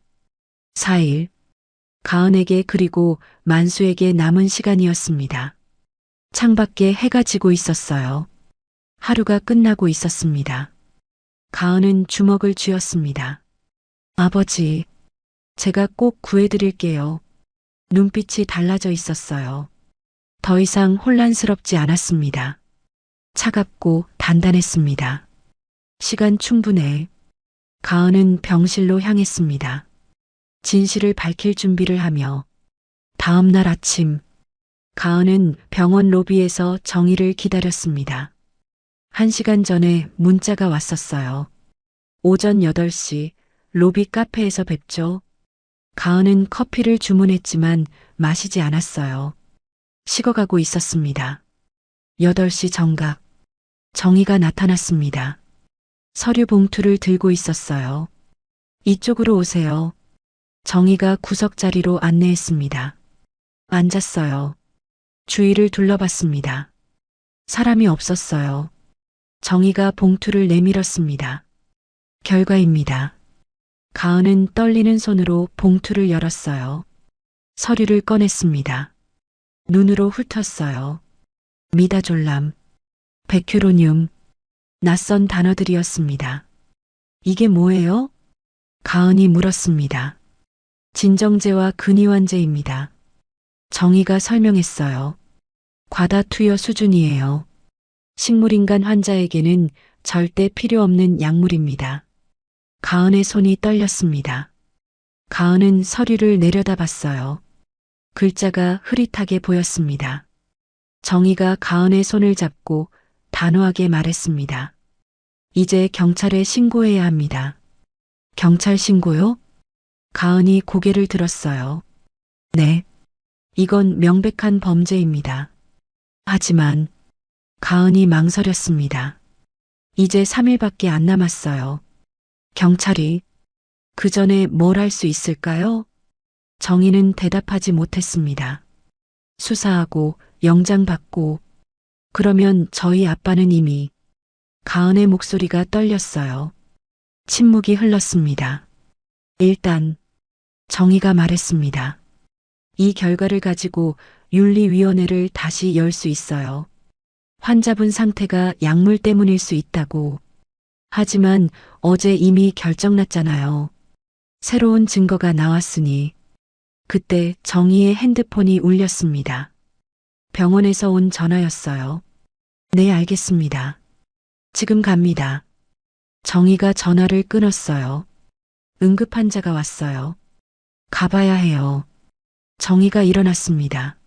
4일. 가은에게 그리고 만수에게 남은 시간이었습니다. 창밖에 해가 지고 있었어요. 하루가 끝나고 있었습니다. 가은은 주먹을 쥐었습니다. 아버지, 제가 꼭 구해드릴게요. 눈빛이 달라져 있었어요. 더 이상 혼란스럽지 않았습니다. 차갑고 단단했습니다. 시간 충분해. 가은은 병실로 향했습니다. 진실을 밝힐 준비를 하며 다음 날 아침 가은은 병원 로비에서 정희를 기다렸습니다. 1시간 전에 문자가 왔었어요. 오전 8시 로비 카페에서 뵙죠. 가은은 커피를 주문했지만 마시지 않았어요. 식어가고 있었습니다. 8시 정각 정희가 나타났습니다. 서류 봉투를 들고 있었어요. 이쪽으로 오세요. 정희가 구석 자리로 안내했습니다. 앉았어요. 주위를 둘러봤습니다. 사람이 없었어요. 정희가 봉투를 내밀었습니다. 결과입니다. 가은은 떨리는 손으로 봉투를 열었어요. 서류를 꺼냈습니다. 눈으로 훑었어요. 미다졸람, 백큐로늄, 낯선 단어들이었습니다. 이게 뭐예요? 가은이 물었습니다. 진정제와 근이완제입니다. 정희가 설명했어요. 과다 투여 수준이에요. 식물인간 환자에게는 절대 필요 없는 약물입니다. 가은의 손이 떨렸습니다. 가은은 서류를 내려다봤어요. 글자가 흐릿하게 보였습니다. 정희가 가은의 손을 잡고 단호하게 말했습니다. 이제 경찰에 신고해야 합니다. 경찰 신고요? 가은이 고개를 들었어요. 네. 이건 명백한 범죄입니다. 하지만 가은이 망설였습니다. 이제 3일밖에 안 남았어요. 경찰이 그 전에 뭘 할 수 있을까요? 정희는 대답하지 못했습니다. 수사하고 영장 받고 그러면 저희 아빠는 이미. 가은의 목소리가 떨렸어요. 침묵이 흘렀습니다. 일단 정의가 말했습니다. 이 결과를 가지고 윤리위원회를 다시 열 수 있어요. 환자분 상태가 약물 때문일 수 있다고. 하지만 어제 이미 결정났잖아요. 새로운 증거가 나왔으니. 그때 정의의 핸드폰이 울렸습니다. 병원에서 온 전화였어요. 네, 알겠습니다. 지금 갑니다. 정의가 전화를 끊었어요. 응급 환자가 왔어요. 가봐야 해요. 정의가 일어났습니다.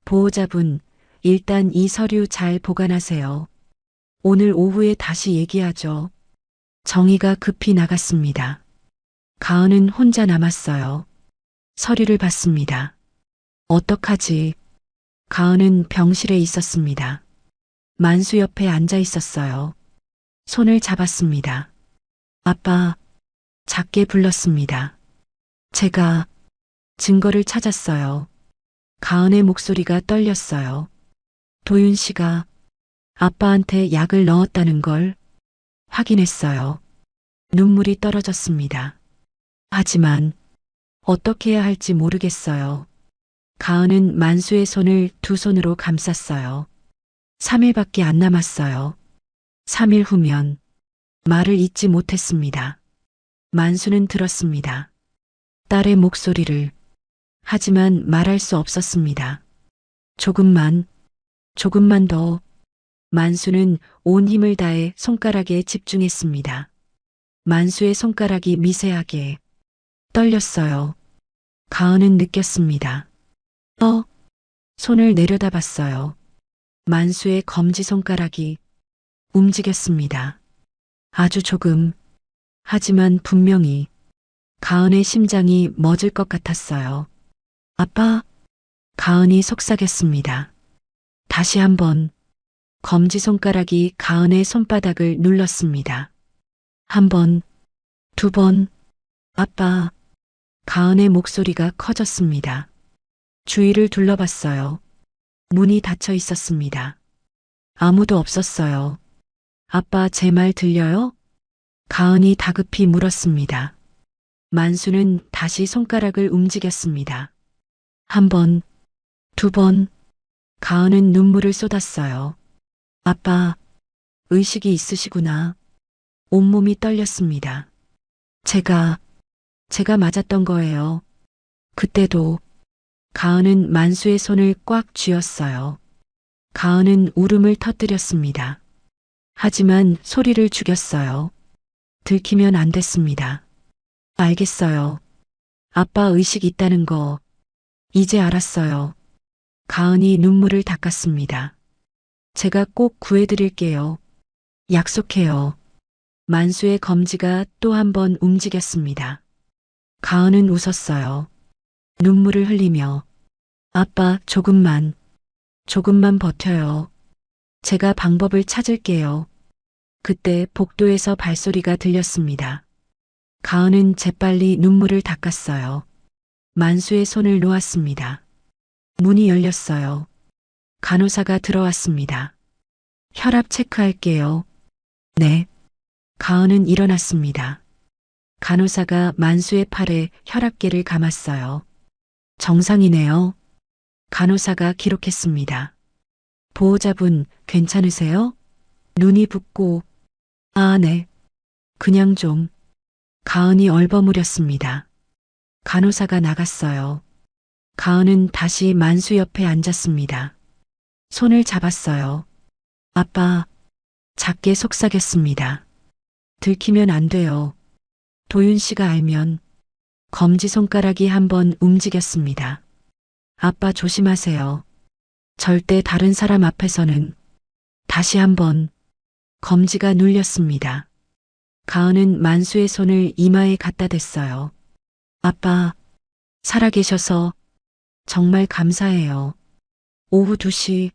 보호자분, 일단 이 서류 잘 보관하세요. 오늘 오후에 다시 얘기하죠. 정의가 급히 나갔습니다. 가은은 혼자 남았어요. 서류를 봤습니다. 어떡하지? 가은은 병실에 있었습니다. 만수 옆에 앉아 있었어요. 손을 잡았습니다. 아빠, 작게 불렀습니다. 제가 증거를 찾았어요. 가은의 목소리가 떨렸어요. 도윤 씨가 아빠한테 약을 넣었다는 걸 확인했어요. 눈물이 떨어졌습니다. 하지만 어떻게 해야 할지 모르겠어요. 가은은 만수의 손을 두 손으로 감쌌어요. 3일밖에 안 남았어요. 3일 후면 말을 잇지 못했습니다. 만수는 들었습니다. 딸의 목소리를. 하지만 말할 수 없었습니다. 조금만 더. 만수는 온 힘을 다해 손가락에 집중했습니다. 만수의 손가락이 미세하게 떨렸어요. 가은은 느꼈습니다. 손을 내려다봤어요. 만수의 검지손가락이 움직였습니다. 아주 조금. 하지만 분명히 가은의 심장이 멎을 것 같았어요. 아빠, 가은이 속삭였습니다. 다시 한번 검지손가락이 가은의 손바닥을 눌렀습니다. 한 번, 두 번. 아빠, 가은의 목소리가 커졌습니다. 주위를 둘러봤어요. 문이 닫혀 있었습니다. 아무도 없었어요. 아빠, 제 말 들려요? 가은이 다급히 물었습니다. 만수는 다시 손가락을 움직였습니다. 한 번, 두 번. 가은은 눈물을 쏟았어요. 아빠, 의식이 있으시구나. 온몸이 떨렸습니다. 제가 맞았던 거예요. 그때도. 가은은 만수의 손을 꽉 쥐었어요. 가은은 울음을 터뜨렸습니다. 하지만 소리를 죽였어요. 들키면 안 됐습니다. 알겠어요. 아빠 의식 있다는 거 이제 알았어요. 가은이 눈물을 닦았습니다. 제가 꼭 구해드릴게요. 약속해요. 만수의 검지가 또 한 번 움직였습니다. 가은은 웃었어요. 눈물을 흘리며 아빠, 조금만 버텨요. 제가 방법을 찾을게요. 그때 복도에서 발소리가 들렸습니다. 가은은 재빨리 눈물을 닦았어요. 만수의 손을 놓았습니다. 문이 열렸어요. 간호사가 들어왔습니다. 혈압 체크할게요. 네. 가은은 일어났습니다. 간호사가 만수의 팔에 혈압계를 감았어요. 정상이네요. 간호사가 기록했습니다. 보호자분, 괜찮으세요? 눈이 붓고, 아, 네. 그냥 좀. 가은이 얼버무렸습니다. 간호사가 나갔어요. 가은은 다시 만수 옆에 앉았습니다. 손을 잡았어요. 아빠, 작게 속삭였습니다. 들키면 안 돼요. 도윤 씨가 알면. 검지손가락이 한번 움직였습니다. 아빠 조심하세요. 절대 다른 사람 앞에서는. 다시 한번. 검지가 눌렸습니다. 가은은 만수의 손을 이마에 갖다 댔어요. 아빠, 살아계셔서 정말 감사해요. 오후 2시,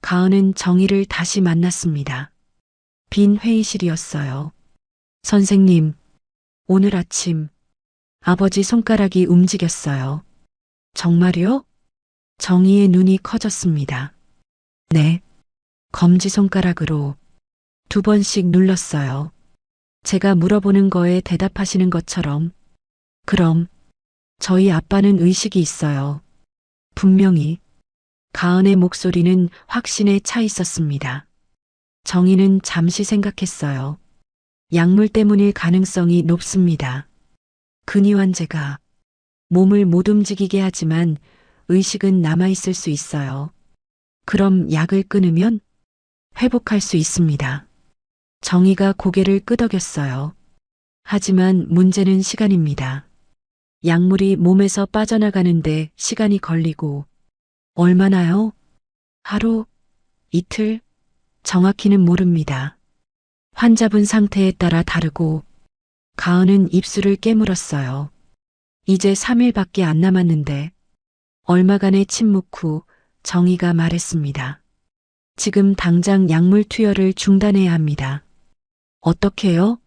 가은은 정희를 다시 만났습니다. 빈 회의실이었어요. 선생님, 오늘 아침 아버지 손가락이 움직였어요. 정말요? 정희의 눈이 커졌습니다. 네. 검지손가락으로 2번씩 눌렀어요. 제가 물어보는 거에 대답하시는 것처럼 그럼 저희 아빠는 의식이 있어요. 분명히. 가은의 목소리는 확신에 차 있었습니다. 정희는 잠시 생각했어요. 약물 때문일 가능성이 높습니다. 근위환제가 몸을 못 움직이게 하지만 의식은 남아있을 수 있어요. 그럼 약을 끊으면 회복할 수 있습니다. 정희가 고개를 끄덕였어요. 하지만 문제는 시간입니다. 약물이 몸에서 빠져나가는데 시간이 걸리고 얼마나요? 하루, 이틀, 정확히는 모릅니다. 환자분 상태에 따라 다르고 가은은 입술을 깨물었어요. 이제 3일밖에 안 남았는데 얼마간의 침묵 후 정희가 말했습니다. 지금 당장 약물 투여를 중단해야 합니다. 어떻게요?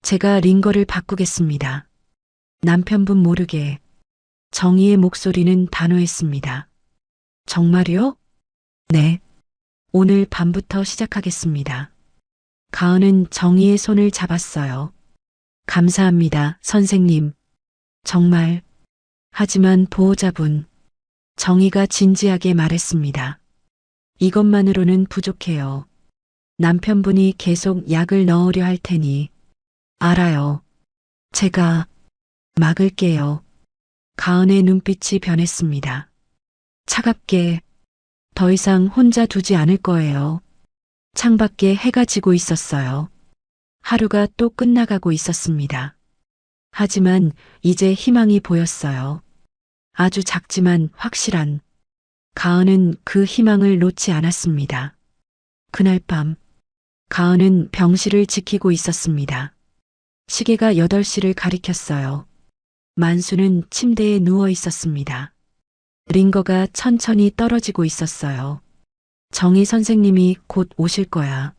제가 링거를 바꾸겠습니다. 남편분 모르게. 정희의 목소리는 단호했습니다. 정말요? 네. 오늘 밤부터 시작하겠습니다. 가은은 정희의 손을 잡았어요. 감사합니다, 선생님. 정말. 하지만 보호자분. 정희가 진지하게 말했습니다. 이것만으로는 부족해요. 남편분이 계속 약을 넣으려 할 테니. 알아요. 제가 막을게요. 가은의 눈빛이 변했습니다. 차갑게. 더 이상 혼자 두지 않을 거예요. 창밖에 해가 지고 있었어요. 하루가 또 끝나가고 있었습니다. 하지만 이제 희망이 보였어요. 아주 작지만 확실한. 가은은 그 희망을 놓지 않았습니다. 그날 밤, 가은은 병실을 지키고 있었습니다. 시계가 8시를 가리켰어요. 만수는 침대에 누워 있었습니다. 링거가 천천히 떨어지고 있었어요. 정희 선생님이 곧 오실 거야.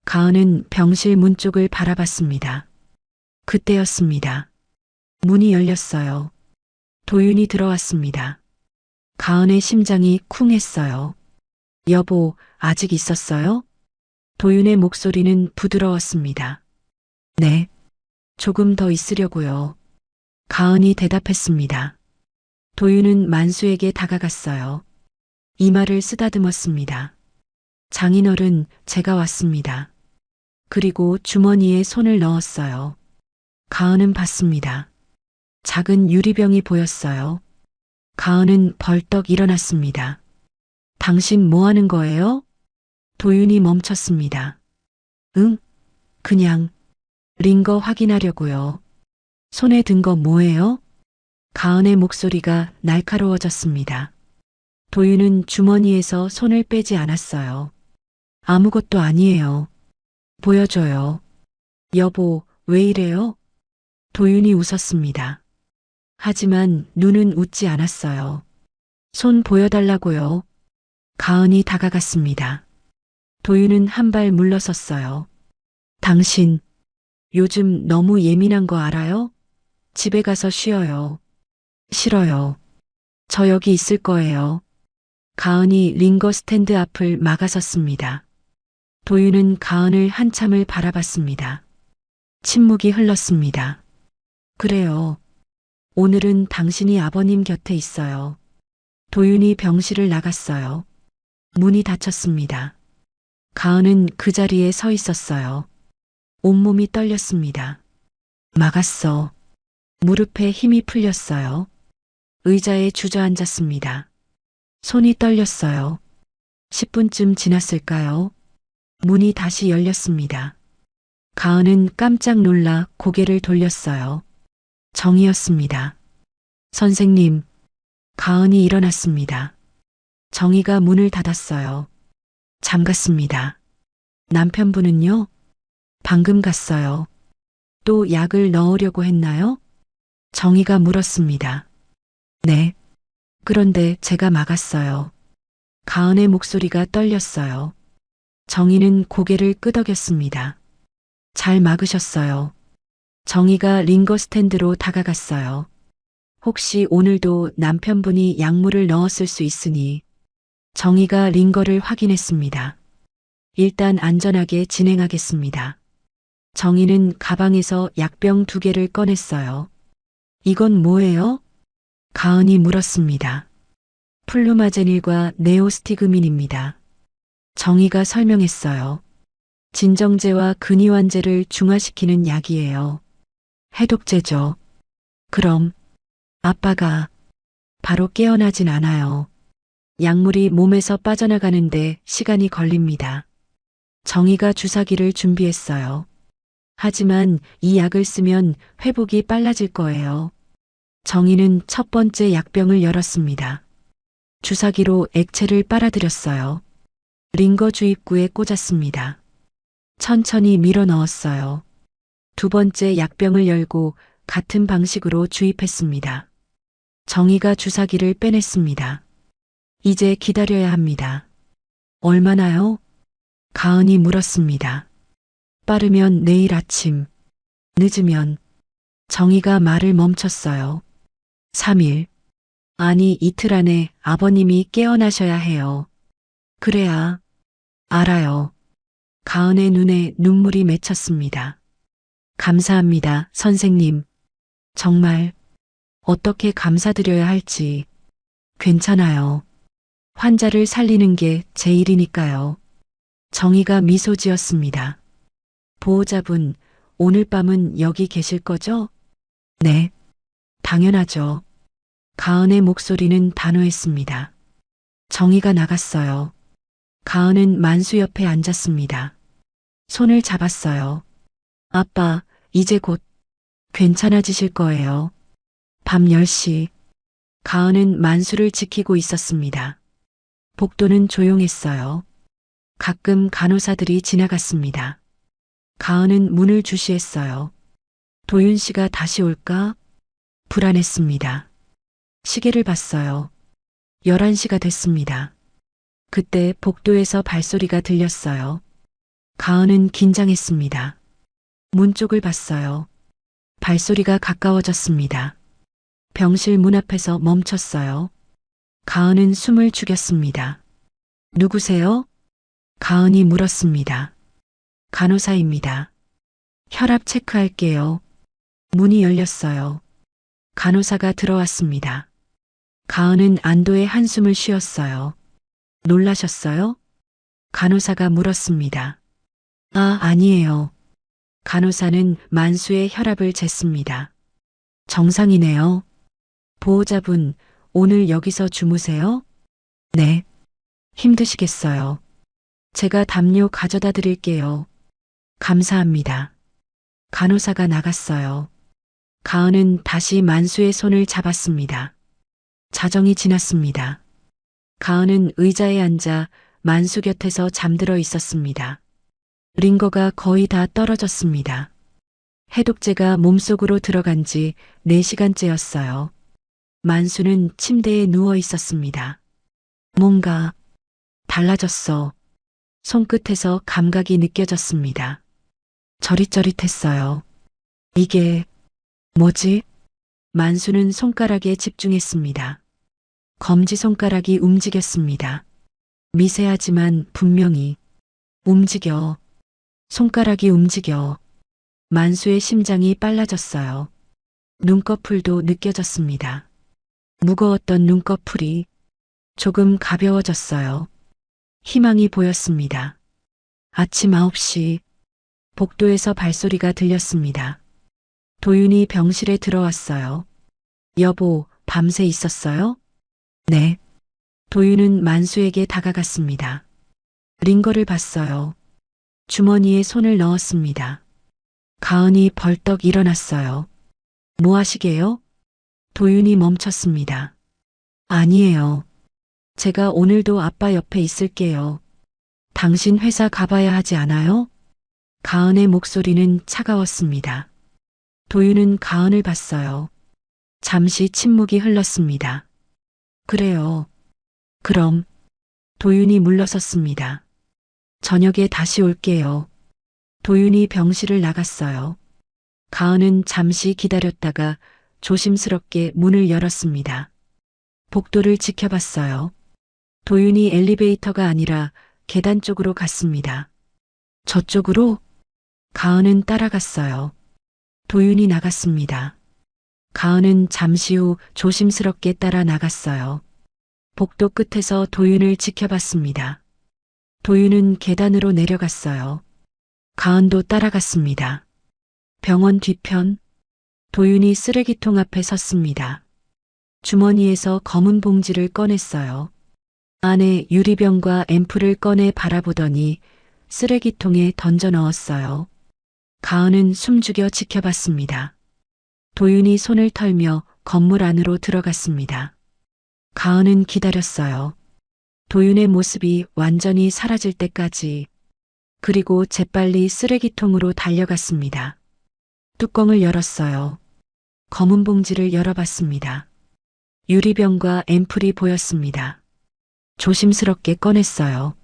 가은은 병실 문 쪽을 바라봤습니다. 그때였습니다. 문이 열렸어요. 도윤이 들어왔습니다. 가은의 심장이 쿵했어요. 여보, 아직 있었어요? 도윤의 목소리는 부드러웠습니다. 네. 조금 더 있으려고요. 가은이 대답했습니다. 도윤은 만수에게 다가갔어요. 이마를 쓰다듬었습니다. 장인어른, 제가 왔습니다. 그리고 주머니에 손을 넣었어요. 가은은 봤습니다. 작은 유리병이 보였어요. 가은은 벌떡 일어났습니다. 당신 뭐 하는 거예요? 도윤이 멈췄습니다. 응? 그냥 링거 확인하려고요. 손에 든 거 뭐예요? 가은의 목소리가 날카로워졌습니다. 도윤은 주머니에서 손을 빼지 않았어요. 아무것도 아니에요. 보여줘요. 여보, 왜 이래요? 도윤이 웃었습니다. 하지만 눈은 웃지 않았어요. 손 보여달라고요. 가은이 다가갔습니다. 도윤은 한 발 물러섰어요. 당신, 요즘 너무 예민한 거 알아요? 집에 가서 쉬어요. 싫어요. 저 여기 있을 거예요. 가은이 링거 스탠드 앞을 막아섰습니다. 도윤은 가은을 한참을 바라봤습니다. 침묵이 흘렀습니다. 그래요. 오늘은 당신이 아버님 곁에 있어요. 도윤이 병실을 나갔어요. 문이 닫혔습니다. 가은은 그 자리에 서 있었어요. 온몸이 떨렸습니다. 막았어. 무릎에 힘이 풀렸어요. 의자에 주저앉았습니다. 손이 떨렸어요. 10분쯤 지났을까요? 문이 다시 열렸습니다. 가은은 깜짝 놀라 고개를 돌렸어요. 정희였습니다. 선생님. 가은이 일어났습니다. 정희가 문을 닫았어요. 잠갔습니다. 남편분은요? 방금 갔어요. 또 약을 넣으려고 했나요? 정희가 물었습니다. 네. 그런데 제가 막았어요. 가은의 목소리가 떨렸어요. 정희는 고개를 끄덕였습니다. 잘 막으셨어요. 정희가 링거 스탠드로 다가갔어요. 혹시 오늘도 남편분이 약물을 넣었을 수 있으니. 정희가 링거를 확인했습니다. 일단 안전하게 진행하겠습니다. 정희는 가방에서 약병 2개를 꺼냈어요. 이건 뭐예요? 가은이 물었습니다. 플루마제닐과 네오스티그민입니다. 정희가 설명했어요. 진정제와 근이완제를 중화시키는 약이에요. 해독제죠. 그럼 아빠가 바로 깨어나진 않아요. 약물이 몸에서 빠져나가는데 시간이 걸립니다. 정희가 주사기를 준비했어요. 하지만 이 약을 쓰면 회복이 빨라질 거예요. 정희는 첫 번째 약병을 열었습니다. 주사기로 액체를 빨아들였어요. 링거 주입구에 꽂았습니다. 천천히 밀어 넣었어요. 두 번째 약병을 열고 같은 방식으로 주입했습니다. 정희가 주사기를 빼냈습니다. 이제 기다려야 합니다. 얼마나요? 가은이 물었습니다. 빠르면 내일 아침, 늦으면 정희가 말을 멈췄어요. 3일, 아니 이틀 안에 아버님이 깨어나셔야 해요. 그래야 알아요. 가은의 눈에 눈물이 맺혔습니다. 감사합니다, 선생님. 정말 어떻게 감사드려야 할지. 괜찮아요. 환자를 살리는 게 제 일이니까요. 정희가 미소 지었습니다. 보호자분, 오늘 밤은 여기 계실 거죠? 네, 당연하죠. 가은의 목소리는 단호했습니다. 정희가 나갔어요. 가은은 만수 옆에 앉았습니다. 손을 잡았어요. 아빠, 이제 곧 괜찮아지실 거예요. 밤 10시. 가은은 만수를 지키고 있었습니다. 복도는 조용했어요. 가끔 간호사들이 지나갔습니다. 가은은 문을 주시했어요. 도윤 씨가 다시 올까? 불안했습니다. 시계를 봤어요. 11시가 됐습니다. 그때 복도에서 발소리가 들렸어요. 가은은 긴장했습니다. 문 쪽을 봤어요. 발소리가 가까워졌습니다. 병실 문 앞에서 멈췄어요. 가은은 숨을 죽였습니다. 누구세요? 가은이 물었습니다. 간호사입니다. 혈압 체크할게요. 문이 열렸어요. 간호사가 들어왔습니다. 가은은 안도의 한숨을 쉬었어요. 놀라셨어요? 간호사가 물었습니다. 아, 아니에요. 간호사는 만수의 혈압을 쟀습니다. 정상이네요. 보호자분, 오늘 여기서 주무세요? 네. 힘드시겠어요. 제가 담요 가져다 드릴게요. 감사합니다. 간호사가 나갔어요. 가은은 다시 만수의 손을 잡았습니다. 자정이 지났습니다. 가은은 의자에 앉아 만수 곁에서 잠들어 있었습니다. 링거가 거의 다 떨어졌습니다. 해독제가 몸속으로 들어간 지 4시간째였어요. 만수는 침대에 누워 있었습니다. 뭔가 달라졌어. 손끝에서 감각이 느껴졌습니다. 저릿저릿했어요. 이게 뭐지? 만수는 손가락에 집중했습니다. 검지손가락이 움직였습니다. 미세하지만 분명히 움직여. 손가락이 움직여. 만수의 심장이 빨라졌어요. 눈꺼풀도 느껴졌습니다. 무거웠던 눈꺼풀이 조금 가벼워졌어요. 희망이 보였습니다. 아침 9시 복도에서 발소리가 들렸습니다. 도윤이 병실에 들어왔어요. 여보, 밤새 있었어요? 네. 도윤은 만수에게 다가갔습니다. 링거를 봤어요. 주머니에 손을 넣었습니다. 가은이 벌떡 일어났어요. 뭐 하시게요? 도윤이 멈췄습니다. 아니에요. 제가 오늘도 아빠 옆에 있을게요. 당신 회사 가봐야 하지 않아요? 가은의 목소리는 차가웠습니다. 도윤은 가은을 봤어요. 잠시 침묵이 흘렀습니다. 그래요. 그럼 도윤이 물러섰습니다. 저녁에 다시 올게요. 도윤이 병실을 나갔어요. 가은은 잠시 기다렸다가 조심스럽게 문을 열었습니다. 복도를 지켜봤어요. 도윤이 엘리베이터가 아니라 계단 쪽으로 갔습니다. 저쪽으로? 가은은 따라갔어요. 도윤이 나갔습니다. 가은은 잠시 후 조심스럽게 따라 나갔어요. 복도 끝에서 도윤을 지켜봤습니다. 도윤은 계단으로 내려갔어요. 가은도 따라갔습니다. 병원 뒤편, 도윤이 쓰레기통 앞에 섰습니다. 주머니에서 검은 봉지를 꺼냈어요. 안에 유리병과 앰플을 꺼내 바라보더니 쓰레기통에 던져 넣었어요. 가은은 숨죽여 지켜봤습니다. 도윤이 손을 털며 건물 안으로 들어갔습니다. 가은은 기다렸어요. 도윤의 모습이 완전히 사라질 때까지. 그리고 재빨리 쓰레기통으로 달려갔습니다. 뚜껑을 열었어요. 검은 봉지를 열어봤습니다. 유리병과 앰플이 보였습니다. 조심스럽게 꺼냈어요.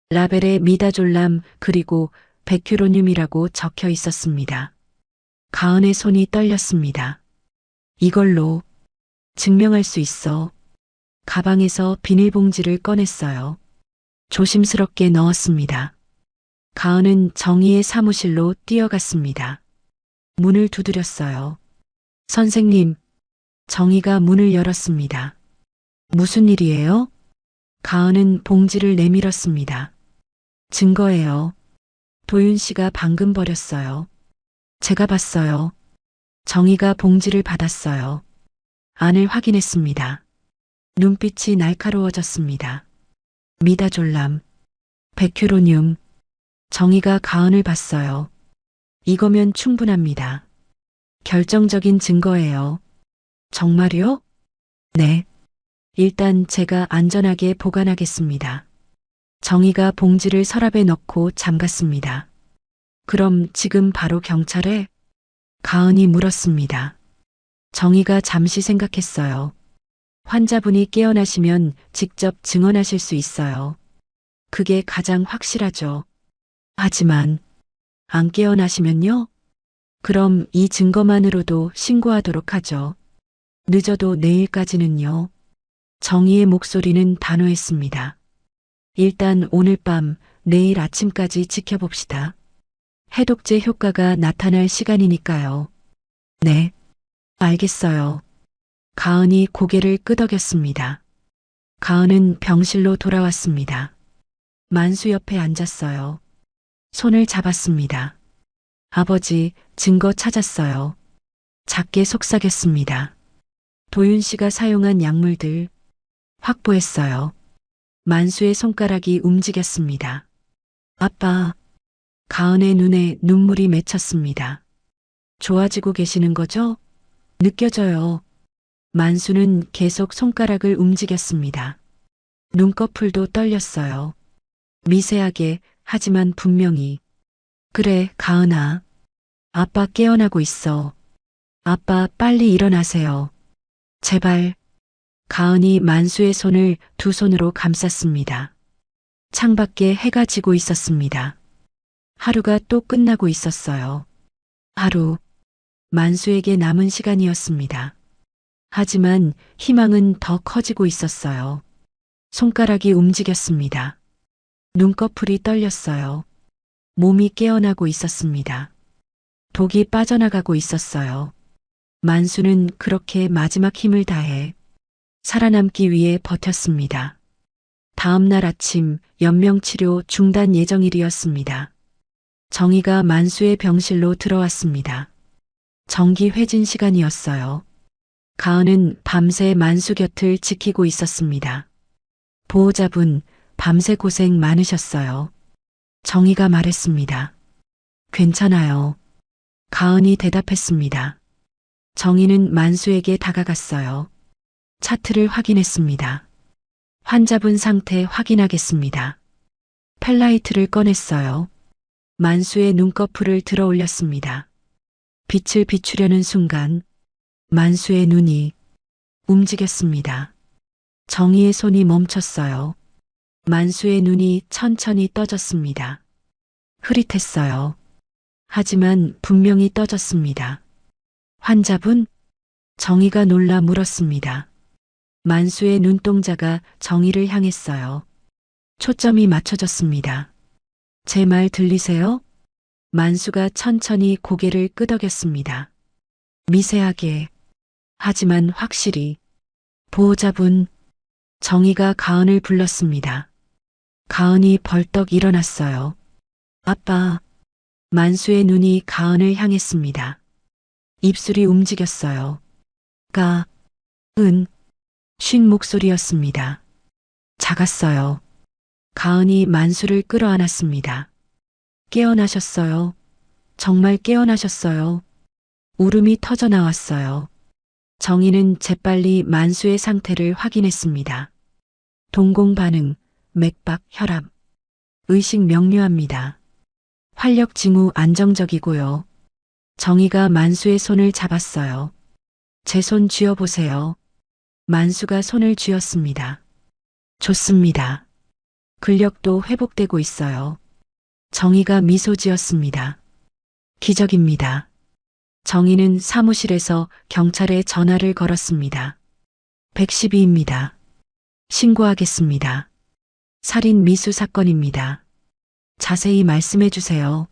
라벨에 미다졸람 그리고 베큐로늄이라고 적혀 있었습니다. 가은의 손이 떨렸습니다. 이걸로 증명할 수 있어. 가방에서 비닐봉지를 꺼냈어요. 조심스럽게 넣었습니다. 가은은 정희의 사무실로 뛰어갔습니다. 문을 두드렸어요. 선생님, 정희가 문을 열었습니다. 무슨 일이에요? 가은은 봉지를 내밀었습니다. 증거예요. 도윤 씨가 방금 버렸어요. 제가 봤어요. 정희가 봉지를 받았어요. 안을 확인했습니다. 눈빛이 날카로워졌습니다. 미다졸람, 베큐로늄. 정희가 가은을 봤어요. 이거면 충분합니다. 결정적인 증거예요. 정말요? 네. 일단 제가 안전하게 보관하겠습니다. 정희가 봉지를 서랍에 넣고 잠갔습니다. 그럼 지금 바로 경찰에? 가은이 물었습니다. 정희가 잠시 생각했어요. 환자분이 깨어나시면 직접 증언하실 수 있어요. 그게 가장 확실하죠. 하지만 안 깨어나시면요? 그럼 이 증거만으로도 신고하도록 하죠. 늦어도 내일까지는요. 정희의 목소리는 단호했습니다. 일단 오늘 밤, 내일 아침까지 지켜봅시다. 해독제 효과가 나타날 시간이니까요. 네, 알겠어요. 가은이 고개를 끄덕였습니다. 가은은 병실로 돌아왔습니다. 만수 옆에 앉았어요. 손을 잡았습니다. 아버지, 증거 찾았어요. 작게 속삭였습니다. 도윤 씨가 사용한 약물들 확보했어요. 만수의 손가락이 움직였습니다. 아빠, 가은의 눈에 눈물이 맺혔습니다. 좋아지고 계시는 거죠? 느껴져요. 만수는 계속 손가락을 움직였습니다. 눈꺼풀도 떨렸어요. 미세하게, 하지만 분명히. 그래, 가은아. 아빠 깨어나고 있어. 아빠 빨리 일어나세요. 제발. 가은이 만수의 손을 두 손으로 감쌌습니다. 창밖에 해가 지고 있었습니다. 하루가 또 끝나고 있었어요. 하루. 만수에게 남은 시간이었습니다. 하지만 희망은 더 커지고 있었어요. 손가락이 움직였습니다. 눈꺼풀이 떨렸어요. 몸이 깨어나고 있었습니다. 독이 빠져나가고 있었어요. 만수는 그렇게 마지막 힘을 다해 살아남기 위해 버텼습니다. 다음 날 아침 연명치료 중단 예정일이었습니다. 정희가 만수의 병실로 들어왔습니다. 정기 회진 시간이었어요. 가은은 밤새 만수 곁을 지키고 있었습니다. 보호자분, 밤새 고생 많으셨어요. 정희가 말했습니다. 괜찮아요. 가은이 대답했습니다. 정희는 만수에게 다가갔어요. 차트를 확인했습니다. 환자분 상태 확인하겠습니다. 펠라이트를 꺼냈어요. 만수의 눈꺼풀을 들어 올렸습니다. 빛을 비추려는 순간 만수의 눈이 움직였습니다. 정희의 손이 멈췄어요. 만수의 눈이 천천히 떠졌습니다. 흐릿했어요. 하지만 분명히 떠졌습니다. 환자분? 정희가 놀라 물었습니다. 만수의 눈동자가 정희를 향했어요. 초점이 맞춰졌습니다. 제 말 들리세요? 만수가 천천히 고개를 끄덕였습니다. 미세하게 하지만 확실히 보호자분, 정희가 가은을 불렀습니다. 가은이 벌떡 일어났어요. 아빠. 만수의 눈이 가은을 향했습니다. 입술이 움직였어요. 쉰 목소리였습니다. 작았어요. 가은이 만수를 끌어안았습니다. 깨어나셨어요. 정말 깨어나셨어요. 울음이 터져 나왔어요. 정희는 재빨리 만수의 상태를 확인했습니다. 동공 반응, 맥박, 혈압, 의식 명료합니다. 활력 징후 안정적이고요. 정희가 만수의 손을 잡았어요. 제 손 쥐어보세요. 만수가 손을 쥐었습니다. 좋습니다. 근력도 회복되고 있어요. 정희가 미소 지었습니다. 기적입니다. 정희는 사무실에서 경찰에 전화를 걸었습니다. 112입니다. 신고하겠습니다. 살인 미수 사건입니다. 자세히 말씀해 주세요.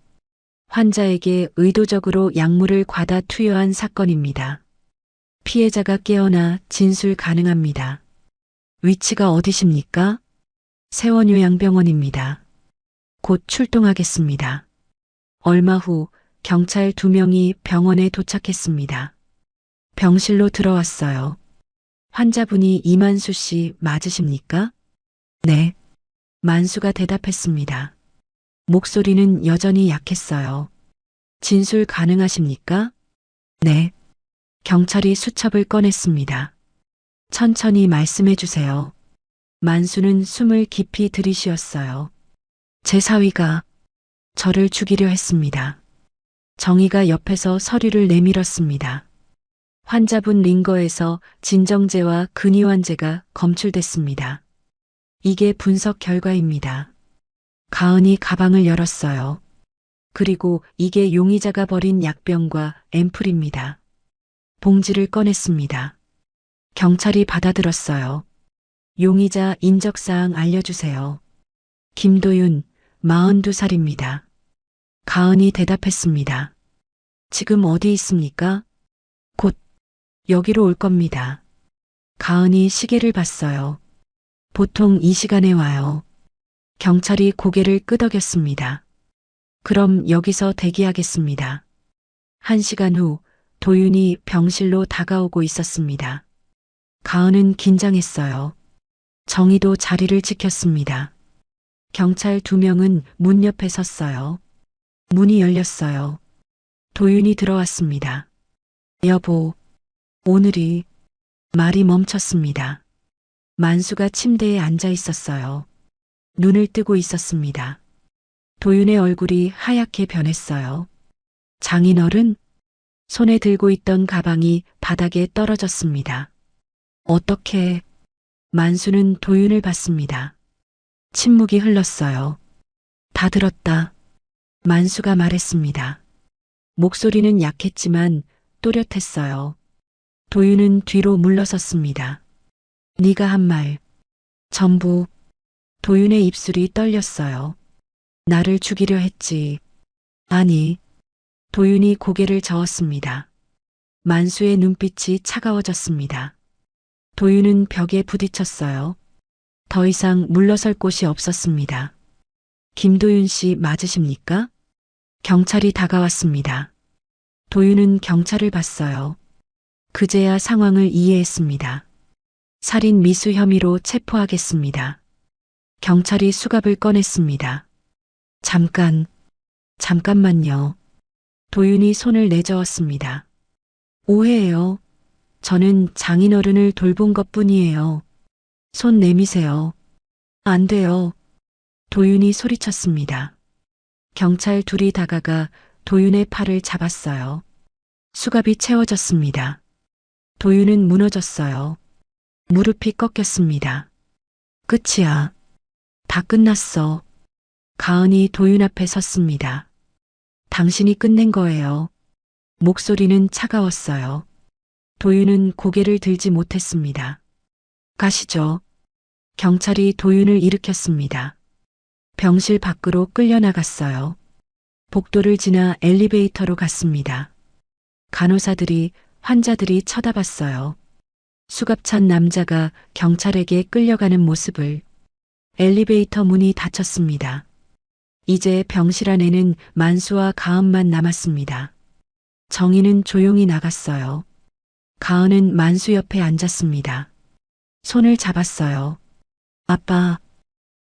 환자에게 의도적으로 약물을 과다 투여한 사건입니다. 피해자가 깨어나 진술 가능합니다. 위치가 어디십니까? 세원요양병원입니다. 곧 출동하겠습니다. 얼마 후 경찰 2명이 병원에 도착했습니다. 병실로 들어왔어요. 환자분이 이만수 씨 맞으십니까? 네. 만수가 대답했습니다. 목소리는 여전히 약했어요. 진술 가능하십니까? 네. 경찰이 수첩을 꺼냈습니다. 천천히 말씀해 주세요. 만수는 숨을 깊이 들이쉬었어요. 제 사위가 저를 죽이려 했습니다. 정희가 옆에서 서류를 내밀었습니다. 환자분 링거에서 진정제와 근이환제가 검출됐습니다. 이게 분석 결과입니다. 가은이 가방을 열었어요. 그리고 이게 용의자가 버린 약병과 앰플입니다. 봉지를 꺼냈습니다. 경찰이 받아들었어요. 용의자 인적사항 알려주세요. 김도윤, 42살입니다. 가은이 대답했습니다. 지금 어디 있습니까? 곧 여기로 올 겁니다. 가은이 시계를 봤어요. 보통 이 시간에 와요. 경찰이 고개를 끄덕였습니다. 그럼 여기서 대기하겠습니다. 1시간 후 도윤이 병실로 다가오고 있었습니다. 가은은 긴장했어요. 정희도 자리를 지켰습니다. 경찰 2명은 문 옆에 섰어요. 문이 열렸어요. 도윤이 들어왔습니다. 여보, 오늘이 말이 멈췄습니다. 만수가 침대에 앉아 있었어요. 눈을 뜨고 있었습니다. 도윤의 얼굴이 하얗게 변했어요. 장인어른? 손에 들고 있던 가방이 바닥에 떨어졌습니다. 어떻게? 만수는 도윤을 봤습니다. 침묵이 흘렀어요. 다 들었다. 만수가 말했습니다. 목소리는 약했지만 또렷했어요. 도윤은 뒤로 물러섰습니다. 네가 한 말 전부. 도윤의 입술이 떨렸어요. 나를 죽이려 했지. 아니. 도윤이 고개를 저었습니다. 만수의 눈빛이 차가워졌습니다. 도윤은 벽에 부딪혔어요. 더 이상 물러설 곳이 없었습니다. 김도윤 씨 맞으십니까? 경찰이 다가왔습니다. 도윤은 경찰을 봤어요. 그제야 상황을 이해했습니다. 살인 미수 혐의로 체포하겠습니다. 경찰이 수갑을 꺼냈습니다. 잠깐만요. 도윤이 손을 내저었습니다. 오해예요. 저는 장인어른을 돌본 것뿐이에요. 손 내미세요. 안 돼요. 도윤이 소리쳤습니다. 경찰 2이 다가가 도윤의 팔을 잡았어요. 수갑이 채워졌습니다. 도윤은 무너졌어요. 무릎이 꺾였습니다. 끝이야. 다 끝났어. 가은이 도윤 앞에 섰습니다. 당신이 끝낸 거예요. 목소리는 차가웠어요. 도윤은 고개를 들지 못했습니다. 가시죠. 경찰이 도윤을 일으켰습니다. 병실 밖으로 끌려나갔어요. 복도를 지나 엘리베이터로 갔습니다. 간호사들이 환자들이 쳐다봤어요. 수갑찬 남자가 경찰에게 끌려가는 모습을. 엘리베이터 문이 닫혔습니다. 이제 병실 안에는 만수와 가은만 남았습니다. 정희는 조용히 나갔어요. 가은은 만수 옆에 앉았습니다. 손을 잡았어요. 아빠,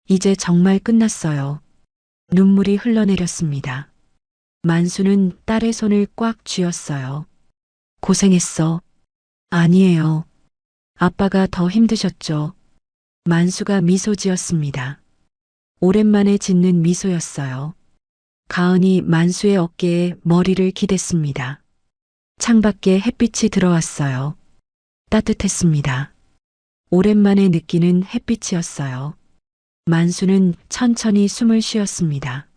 이제 정말 끝났어요. 눈물이 흘러내렸습니다. 만수는 딸의 손을 꽉 쥐었어요. 고생했어. 아니에요. 아빠가 더 힘드셨죠. 만수가 미소 지었습니다. 오랜만에 짓는 미소였어요. 가은이 만수의 어깨에 머리를 기댔습니다. 창밖에 햇빛이 들어왔어요. 따뜻했습니다. 오랜만에 느끼는 햇빛이었어요. 만수는 천천히 숨을 쉬었습니다.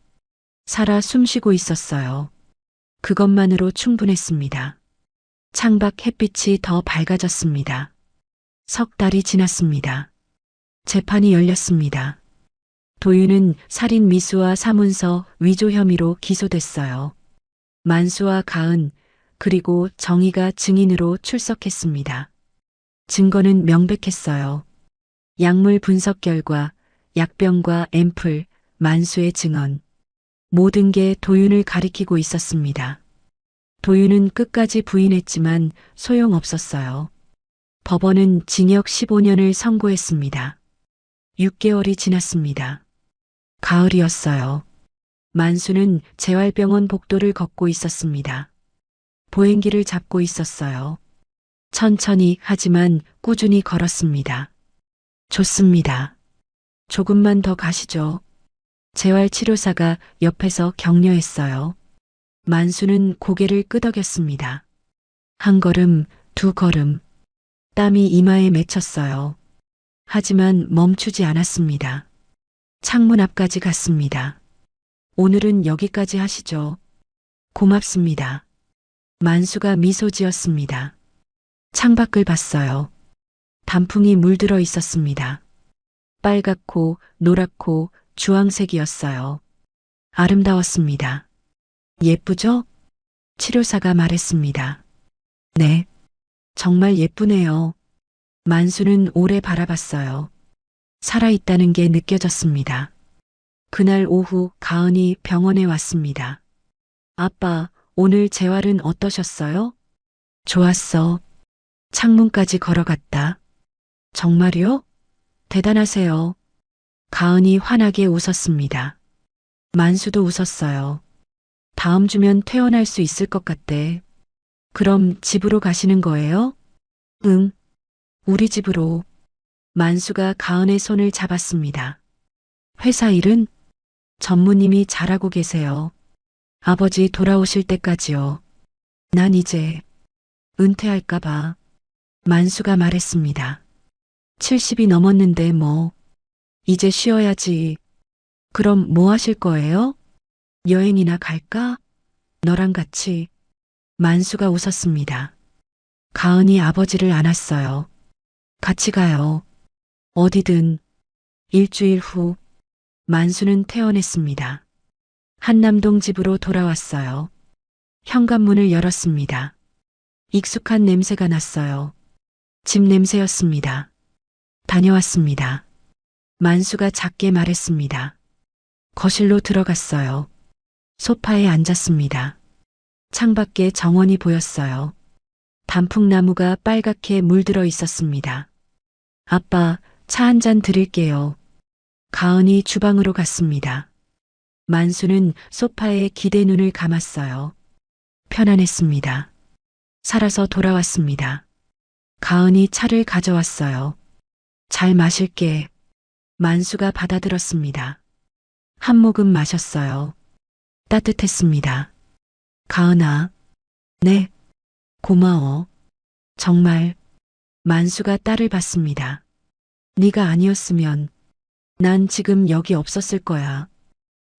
살아 숨쉬고 있었어요. 그것만으로 충분했습니다. 창밖 햇빛이 더 밝아졌습니다. 석 달이 지났습니다. 재판이 열렸습니다. 도윤은 살인 미수와 사문서 위조 혐의로 기소됐어요. 만수와 가은 그리고 정희가 증인으로 출석했습니다. 증거는 명백했어요. 약물 분석 결과, 약병과 앰플, 만수의 증언. 모든 게 도윤을 가리키고 있었습니다. 도윤은 끝까지 부인했지만 소용없었어요. 법원은 징역 15년을 선고했습니다. 6개월이 지났습니다. 가을이었어요. 만수는 재활병원 복도를 걷고 있었습니다. 보행기를 잡고 있었어요. 천천히 하지만 꾸준히 걸었습니다. 좋습니다. 조금만 더 가시죠. 재활치료사가 옆에서 격려했어요. 만수는 고개를 끄덕였습니다. 한 걸음, 두 걸음. 땀이 이마에 맺혔어요. 하지만 멈추지 않았습니다. 창문 앞까지 갔습니다. 오늘은 여기까지 하시죠. 고맙습니다. 만수가 미소 지었습니다. 창밖을 봤어요. 단풍이 물들어 있었습니다. 빨갛고 노랗고 주황색이었어요. 아름다웠습니다. 예쁘죠? 치료사가 말했습니다. 네, 정말 예쁘네요. 만수는 오래 바라봤어요. 살아있다는 게 느껴졌습니다. 그날 오후 가은이 병원에 왔습니다. 아빠, 오늘 재활은 어떠셨어요? 좋았어. 창문까지 걸어갔다. 정말요? 대단하세요. 가은이 환하게 웃었습니다. 만수도 웃었어요. 다음 주면 퇴원할 수 있을 것 같대. 그럼 집으로 가시는 거예요? 응. 우리 집으로. 만수가 가은의 손을 잡았습니다. 회사 일은? 전무님이 잘하고 계세요. 아버지 돌아오실 때까지요. 난 이제 은퇴할까 봐. 만수가 말했습니다. 70이 넘었는데 뭐. 이제 쉬어야지. 그럼 뭐 하실 거예요? 여행이나 갈까? 너랑 같이. 만수가 웃었습니다. 가은이 아버지를 안았어요. 같이 가요. 어디든. 일주일 후 만수는 퇴원했습니다. 한남동 집으로 돌아왔어요. 현관문을 열었습니다. 익숙한 냄새가 났어요. 집 냄새였습니다. 다녀왔습니다. 만수가 작게 말했습니다. 거실로 들어갔어요. 소파에 앉았습니다. 창밖에 정원이 보였어요. 단풍나무가 빨갛게 물들어 있었습니다. 아빠, 차 한 잔 드릴게요. 가은이 주방으로 갔습니다. 만수는 소파에 기대 눈을 감았어요. 편안했습니다. 살아서 돌아왔습니다. 가은이 차를 가져왔어요. 잘 마실게. 만수가 받아들었습니다. 한 모금 마셨어요. 따뜻했습니다. 가은아. 네. 고마워. 정말. 만수가 딸을 봤습니다. 네가 아니었으면 난 지금 여기 없었을 거야.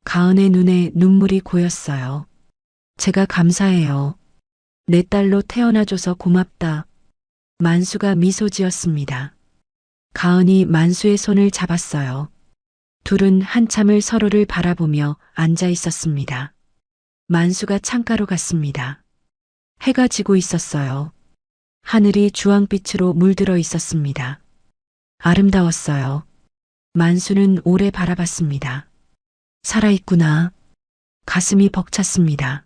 가은의 눈에 눈물이 고였어요. 제가 감사해요. 내 딸로 태어나줘서 고맙다. 만수가 미소 지었습니다. 가은이 만수의 손을 잡았어요. 둘은 한참을 서로를 바라보며 앉아 있었습니다. 만수가 창가로 갔습니다. 해가 지고 있었어요. 하늘이 주황빛으로 물들어 있었습니다. 아름다웠어요. 만수는 오래 바라봤습니다. 살아있구나. 가슴이 벅찼습니다.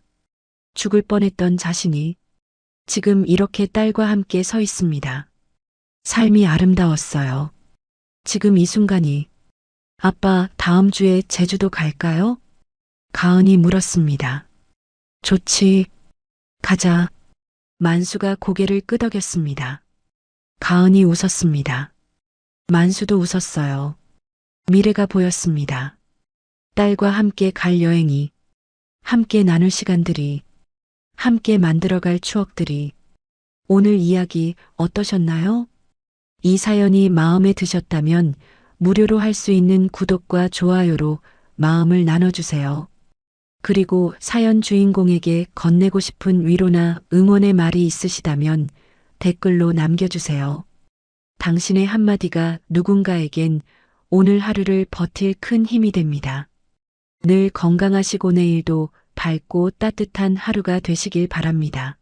죽을 뻔했던 자신이 지금 이렇게 딸과 함께 서 있습니다. 삶이 아름다웠어요. 지금 이 순간이. 아빠, 다음 주에 제주도 갈까요? 가은이 물었습니다. 좋지. 가자. 만수가 고개를 끄덕였습니다. 가은이 웃었습니다. 만수도 웃었어요. 미래가 보였습니다. 딸과 함께 갈 여행이, 함께 나눌 시간들이, 함께 만들어갈 추억들이. 오늘 이야기 어떠셨나요? 이 사연이 마음에 드셨다면 무료로 할 수 있는 구독과 좋아요로 마음을 나눠주세요. 그리고 사연 주인공에게 건네고 싶은 위로나 응원의 말이 있으시다면 댓글로 남겨주세요. 당신의 한마디가 누군가에겐 오늘 하루를 버틸 큰 힘이 됩니다. 늘 건강하시고 내일도 밝고 따뜻한 하루가 되시길 바랍니다.